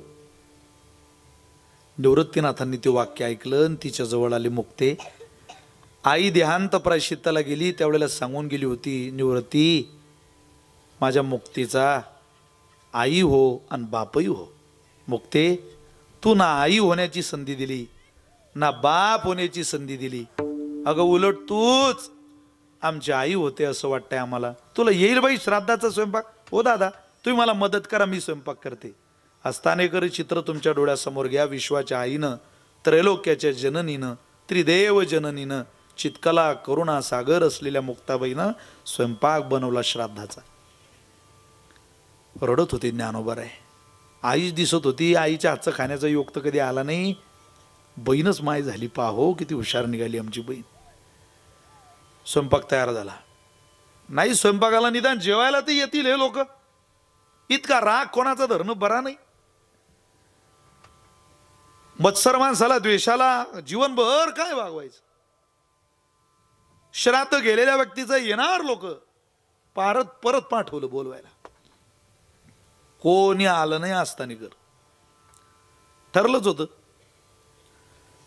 निवृत्तीनाथांनी ते वाक्य ऐकलं आणि तिच्या जवळ आले मुक्ते. आई देहांत प्रायश्चित्ताला गेली त्यावेळेला सांगून गेली होती, निवृत्ती माझ्या मुक्तीचा आई हो आणि बापही हो. मुक्ते तू ना आई होण्याची संधी दिली ना बाप होण्याची संधी दिली. अगं उलट तूच आमची आई होते असं वाटतंय आम्हाला. तुला येईल बाई श्राद्धाचा स्वयंपाक? हो दादा तुम्ही मला मदत करा, मी स्वयंपाक करते. अस्तानेकर चित्र तुमच्या डोळ्यासमोर घ्या. विश्वाच्या आईनं, त्रैलोक्याच्या जननीनं, त्रिदेव जननीनं, चितकला करुणा सागर असलेल्या मुक्ताबाईनं स्वयंपाक बनवला श्राद्धाचा. रडत होती ज्ञानोबा आहे. आईच दिसत होती. आईच्या हातचं खाण्याचा योग तर कधी आला नाही. बहीणच माय झाली. पाहो किती हुशार निघाली आमची बहीण. स्वयंपाक तयार झाला. नाही स्वयंपाकाला निदान जेवायला ते येतील हे लोक. इतका राग कोणाचा धरणं बरा नाही. मत्सर माणसाला द्वेषाला जीवनभर काय वागवायचं. श्राद्ध गेलेल्या व्यक्तीचं येणार लोक परत पाठवलं बोलवायला. कोणी आलं नाही. अस्तानेकर ठरलंच होतं.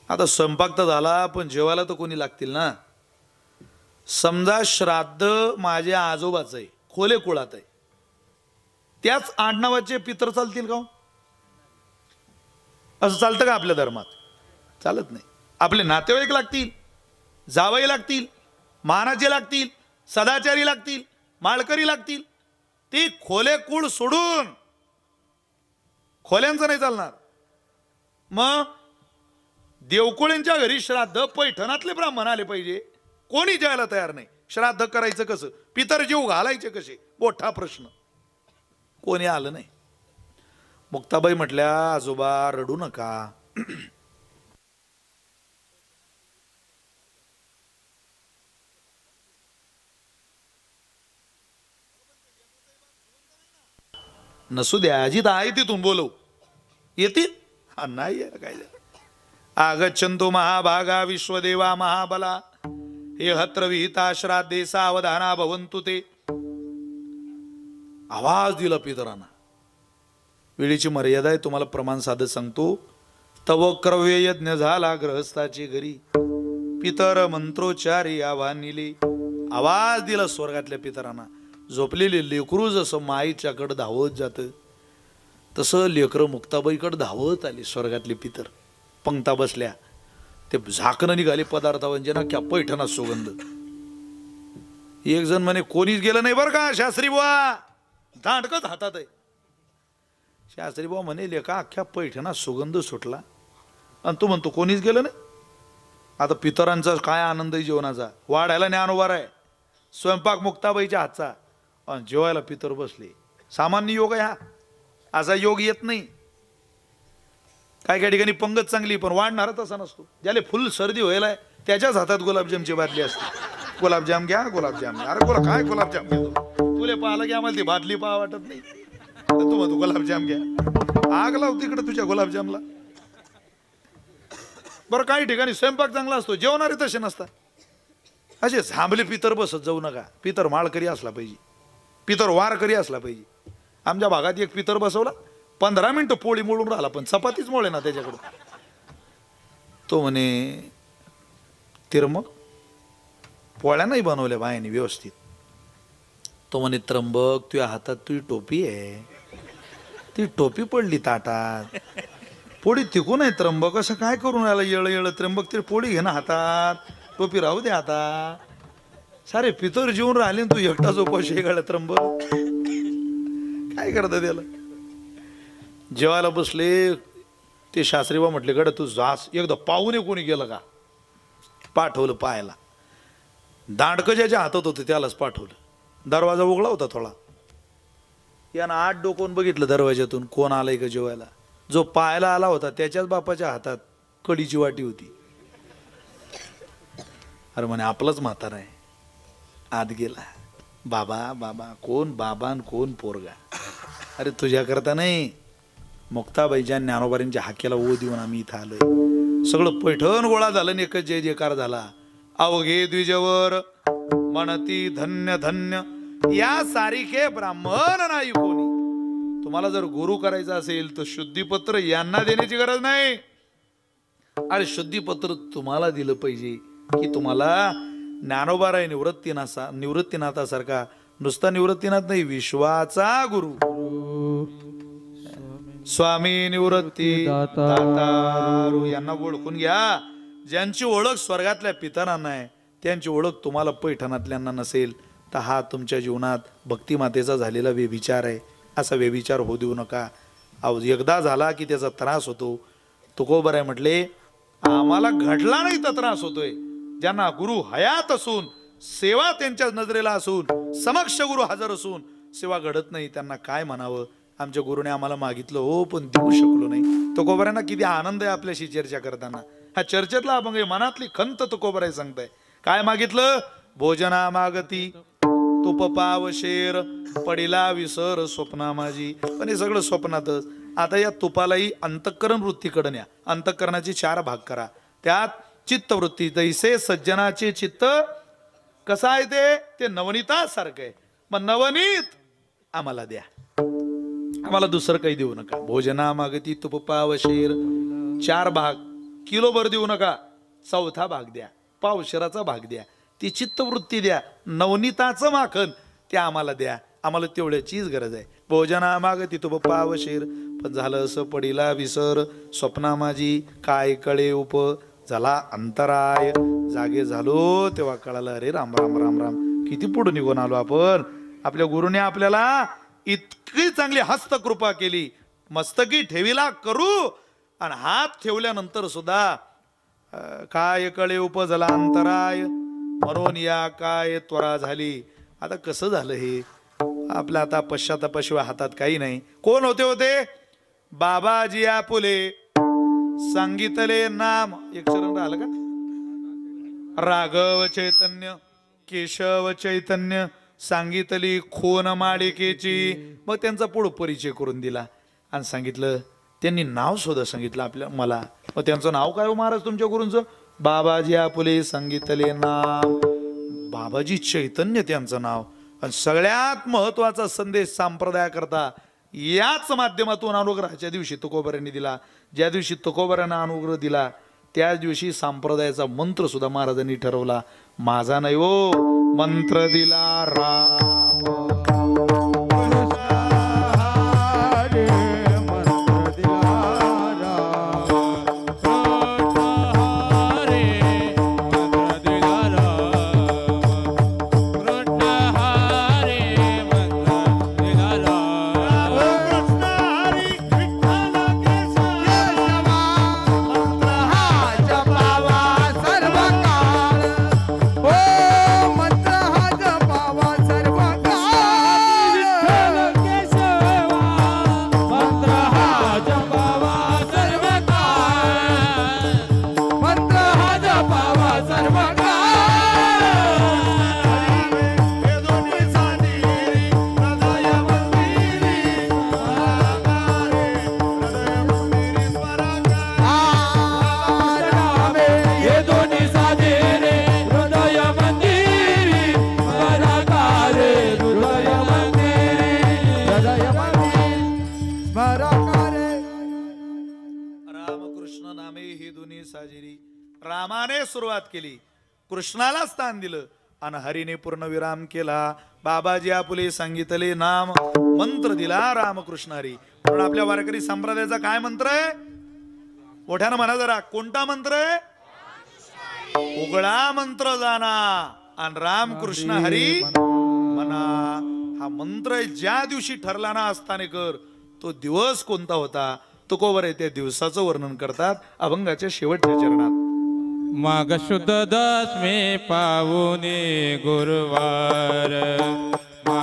आता स्वयंपाक तर झाला पण जेवायला तर कोणी लागतील ना. समजा श्राद्ध माझ्या आजोबाचं आहे, खोले कुळात आहे, त्याच आडनावाचे पितर चालतील का? असं चालतं का आपल्या धर्मात? चालत नाही. आपले नातेवाईक लागतील, जावई लागतील, मानाचे लागतील, सदाचारी लागतील, माळकरी लागतील. ती खोले कुळ सोडून खोल्यांचं नाही चालणार. मग देवकुळेंच्या घरी श्राद्ध पैठणातले ब्राह्मण आले पाहिजे. कोणी जायला तयार नाही. श्राद्ध करायचं कसं? पितर जीव घालायचे कसे? मोठा प्रश्न. कोणी आलं नाही. मुक्ताबाई म्हटल्या, आजोबा रडू नका. नसू द्या, अजित आहे तिथून बोलव. येतील? नाही यायला काय झालं. आगच्छंतो महाभागा विश्वदेवा महाबला हे हत्र विहिता श्राद्धे सावधाना भवंतु ते. आवाज दिला पितरांना. वेळेची मर्यादा आहे. तुम्हाला प्रमाण साधत सांगतो. तव क्रव्य यज्ञ झाला ग्रहस्थाची घरी, पितर मंत्रोच्चारी आव्हानिले. आवाज दिला स्वर्गातल्या पितरांना. झोपलेले लेकरू जसं माईच्याकडे धावत जातं तसं लेकरं मुक्ताबाईकडे धावत आली. स्वर्गातले पितर पंक्ता बसल्या. ते झाकणं निघाले पदार्थावंजे ना क्या पैठणा सुगंध. एक जण म्हणे कोणीच गेलं नाही बरं का शास्त्री बुवा, दांडकच हातात आहे. शास्त्री बुवा म्हणे लेका अख्ख्या पैठणा सुगंध सुटला आणि तू म्हणतो कोणीच गेलं नाही. आता पितरांचा काय आनंद आहे जेवणाचा. वाढायला ज्ञानोबा आहे. स्वयंपाक मुक्ताबाईच्या हातचा आणि जेवायला पितर बसले. सामान्य योग आहे हा. असा योग येत नाही. काय काय ठिकाणी पंगत चांगली पण वाढणार तसा नसतो. ज्याला फुल सर्दी व्हायला त्याच्याच हातात गुलाबजामची बाटली असते. गुलाबजाम घ्या, गुलाबजाम घ्या. अरे बोला काय गुलाबजाम घेतो? तुले पाहिलं की आम्हाला ती बाटली पाहा वाटत नाही. तू म्हणतो गुलाबजाम घ्या. आग लाव तिकडे तुझ्या गुलाबजामला. बरं काही ठिकाणी स्वयंपाक चांगला असतो, जेवणारे तसे नसतात. असे झांबले पितर बसत जाऊ नका. पितर माळकरी असला पाहिजे, पितर वारकरी असला पाहिजे. आमच्या भागात एक पितर बसवला, 15 मिनिटं पोळी मोडून राहिला पण चपातीच मोळे ना त्याच्याकडं. तो म्हणे तिरमग पोळ्या नाही बनवल्या बायाने व्यवस्थित. तो म्हणे त्र्यंबक तुझ्या हातात तुझी टोपी आहे, ती टोपी पडली ताटात, पोळी तिकून आहे. त्र्यंबक असं काय करून राहिला येळ येळ. त्र्यंबक तरी पोळी घे ना हातात, टोपी राहू दे आता. सारे पितर जेवून राहिले तू एकटाच उपाशी आहे. त्र्यंबक काय करता त्याला. जेवायला बसले ते शास्त्रीबा म्हटले गड तू जास एकदा पाहुणे कोणी गेलं का. पाठवलं पाहायला. दांडकं ज्याच्या हातात होतं त्यालाच पाठवलं. दरवाजा उघडा होता थोडा. यानं आत डोकून बघितलं दरवाजातून कोण आलंय का जेवायला. जो पाहायला आला होता त्याच्याच बापाच्या हातात कढीची वाटी होती. अरे म्हणे आपलंच म्हातारा आहे. आत गेला. बाबा बाबा कोण बाबा आणि कोण पोरगा. अरे तुझ्या करता नाही, मुक्ताबाईच्या ज्ञानोबारींच्या हाकेला ओ देऊन आम्ही इथं आलोय. सगळं पैठण गोळा झालं आणि एकच जय जयकार झाला. अवघे द्विजवर म्हणती धन्य धन्य या सारिखे ब्राह्मण नाही कोणी. तुम्हाला जर गुरु करायचा असेल तर शुद्धीपत्र यांना देण्याची गरज नाही. अरे शुद्धीपत्र तुम्हाला दिलं पाहिजे की तुम्हाला ज्ञानोबाराय निवृत्तीनाथासारखा नुसता निवृत्तीनाथ नाही, विश्वाचा गुरु स्वामी निवृत्ती दातारू यांना ओळखून घ्या. ज्यांची ओळख स्वर्गातल्या पितरांना आहे त्यांची ओळख तुम्हाला पैठणातल्यांना नसेल तर हा तुमच्या जीवनात भक्तिमातेचा झालेला व्यभिचार आहे. असा व्यभिचार होऊ देऊ नका. एकदा झाला की त्याचा त्रास होतो. तुकोबराय म्हटले आम्हाला घडला नाही तर त्रास होतोय. ज्यांना गुरु हयात असून सेवा त्यांच्या नजरेला असून समक्ष गुरु हजर असून सेवा घडत नाही त्यांना काय म्हणावं. आमच्या गुरुने आम्हाला मागितलं हो पण देऊ शकलो नाही. तुकोबरायांना किती आनंद आहे आपल्याशी चर्चा करताना. हा चर्चेतला अभंग आहे. मनातली खंत तुकोबराय सांगताय. काय मागितलं. भोजना मागती तुप पाव शेर पडिला विसर स्वप्ना माझी. पण हे सगळं स्वप्नातच. आता या तुपालाही अंतःकरण वृत्तीकडे न्या. अंतःकरणाचे 4 भाग करा. त्यात चित्तवृत्ती तैसे सज्जनाचे चित्त कसं आहे ते नवनीतासारखं आहे. मग नवनीत आम्हाला द्या. आम्हाला दुसरं काही देऊ नका. भोजना मागती तुप पाव शेर 4 भाग किलोभर देऊ नका. 4था भाग द्या. पावशेराचा भाग द्या. ती चित्तवृत्ती द्या. नवनीताचं माखन ते आम्हाला द्या. आम्हाला तेवढ्याचीच गरज आहे. भोजना मागती तुप पाव शेर. पण झालं असं पडिला विसर स्वप्ना माझी काय कळे उप झाला अंतराय. जागे झालो तेव्हा कळालं अरे राम राम राम राम किती पुढे निघून आलो आपण. आपल्या गुरुने आपल्याला इतकी चांगली हस्तकृपा केली. मस्तकी ठेवीला करू आणि हात ठेवल्यानंतर सुद्धा काय कळे उप झाला अंतराय म्हणून या काय त्वरा झाली. आता कसं झालं हे आपल्या आता पश्चातापाशिवाय हातात काही नाही. कोण होते बाबाजी आपुले सांगितले नाम. एक चरण राहिलं का. राघव चैतन्य केशव चैतन्य सांगितली खोन मालिकेची. मग त्यांचा पुढं परिचय करून दिला आणि सांगितलं. त्यांनी नाव सुद्धा सांगितलं आपल्या मला. मग त्यांचं नाव काय हो महाराज तुमच्या गुरूंचं. बाबाजी आपुले सांगितले नाम. बाबाजी चैतन्य त्यांचं नाव. आणि सगळ्यात महत्वाचा संदेश संप्रदाय करता याच माध्यमातून अनुग्रहाच्या दिवशी तुकोबऱ्यांनी दिला. ज्या दिवशी तुकोबऱ्यांना अनुग्रह दिला त्याच दिवशी संप्रदायाचा मंत्र सुद्धा महाराजांनी ठरवला. माझा नाही हो मंत्र दिला राम. रामाने सुरुवात केली. कृष्णाला स्थान दिलं आणि हरीने पूर्ण विराम केला. बाबाजी आपुले सांगितले नाम मंत्र दिला रामकृष्ण हरी. म्हणून आपल्या वारकरी संप्रदायाचा काय मंत्र आहे. मोठ्यानं म्हणा जरा. कोणता मंत्र आहे. उघडा मंत्र जाणा आणि रामकृष्ण हरी म्हणा. हा मंत्र ज्या दिवशी ठरला ना असतानेकर तो दिवस कोणता होता. तुकोबर आहे त्या दिवसाचं वर्णन करतात अभंगाच्या शेवटच्या चरणात. माघ शुद्ध दशमी पावुनी गुरुवार.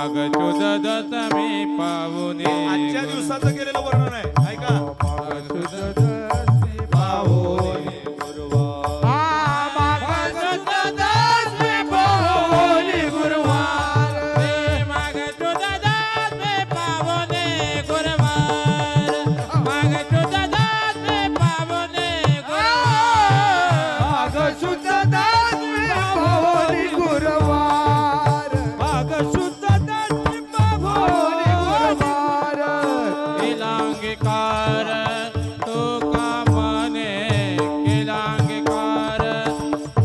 माग शुद्ध दशमी पावने आजच्या दिवसाचं केलेलं वर्णन आहे ऐका. शुद्ध दशमी पावने माग शुद्ध दशमी पावने गुरुवार माग शुद्ध दशमी पावने गुरुवार माग शुद्ध दशमी पावने गुरुवार माग शुद्ध दशमी पावने गुरुवार माग शुद्ध दशमी पावने गुरुवार केलांगीकार तुका मने केलांगीकार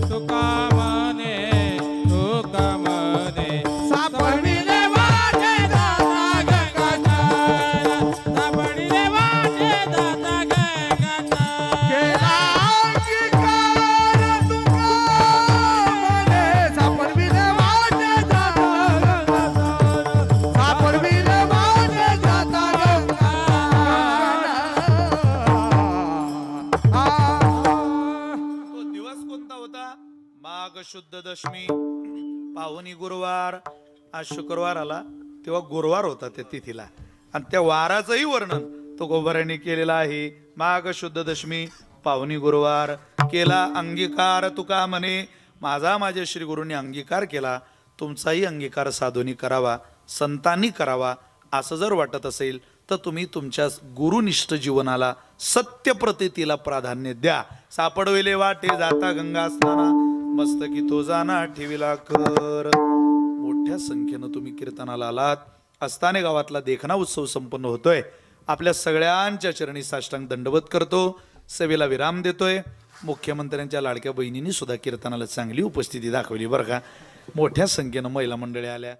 तुका मने सापडिले वाटे दाता गंगाधर सापडिले वाटे दाता गंगाधर केलांगीकार तुका मने सापडिले वाटे दाता गंगाधर सापडिले वाटे दाता तो दिवस कोणता होता? माघ शुद्ध दशमी पावनी गुरुवार. आज शुक्रवार आला तेव्हा गुरुवार होता त्या तिथीला आणि त्या वाराचंही वर्णन तो गोबऱ्याने केलेलं आहे. माघ शुद्ध दशमी पावनी गुरुवार केला अंगीकार तुका म्हणे माझा माझ्या श्री गुरूंनी अंगीकार केला. तुमचाही अंगीकार साधूनी करावा संतांनी करावा. असं जर वाटत असेल तर तुम्ही तुमच्या गुरुनिष्ठ जीवनाला सत्य प्रतीतीला प्राधान्य द्या. सापडविले वाटे जाता गंगा स्नाना मस्तकी तो जाना ठेविला कर. मोठ्या संख्येनं तुम्ही कीर्तनाला आलात. अस्ताने गावातला देखना उत्सव संपन्न होतोय. आपल्या सगळ्यांच्या चरणी साष्टांग दंडवत करतो. सेवेला विराम देतोय. मुख्यमंत्र्यांच्या लाडक्या बहिणींनी सुद्धा कीर्तनाला चांगली उपस्थिती दाखवली बरं का. मोठ्या संख्येनं महिला मंडळी आल्या.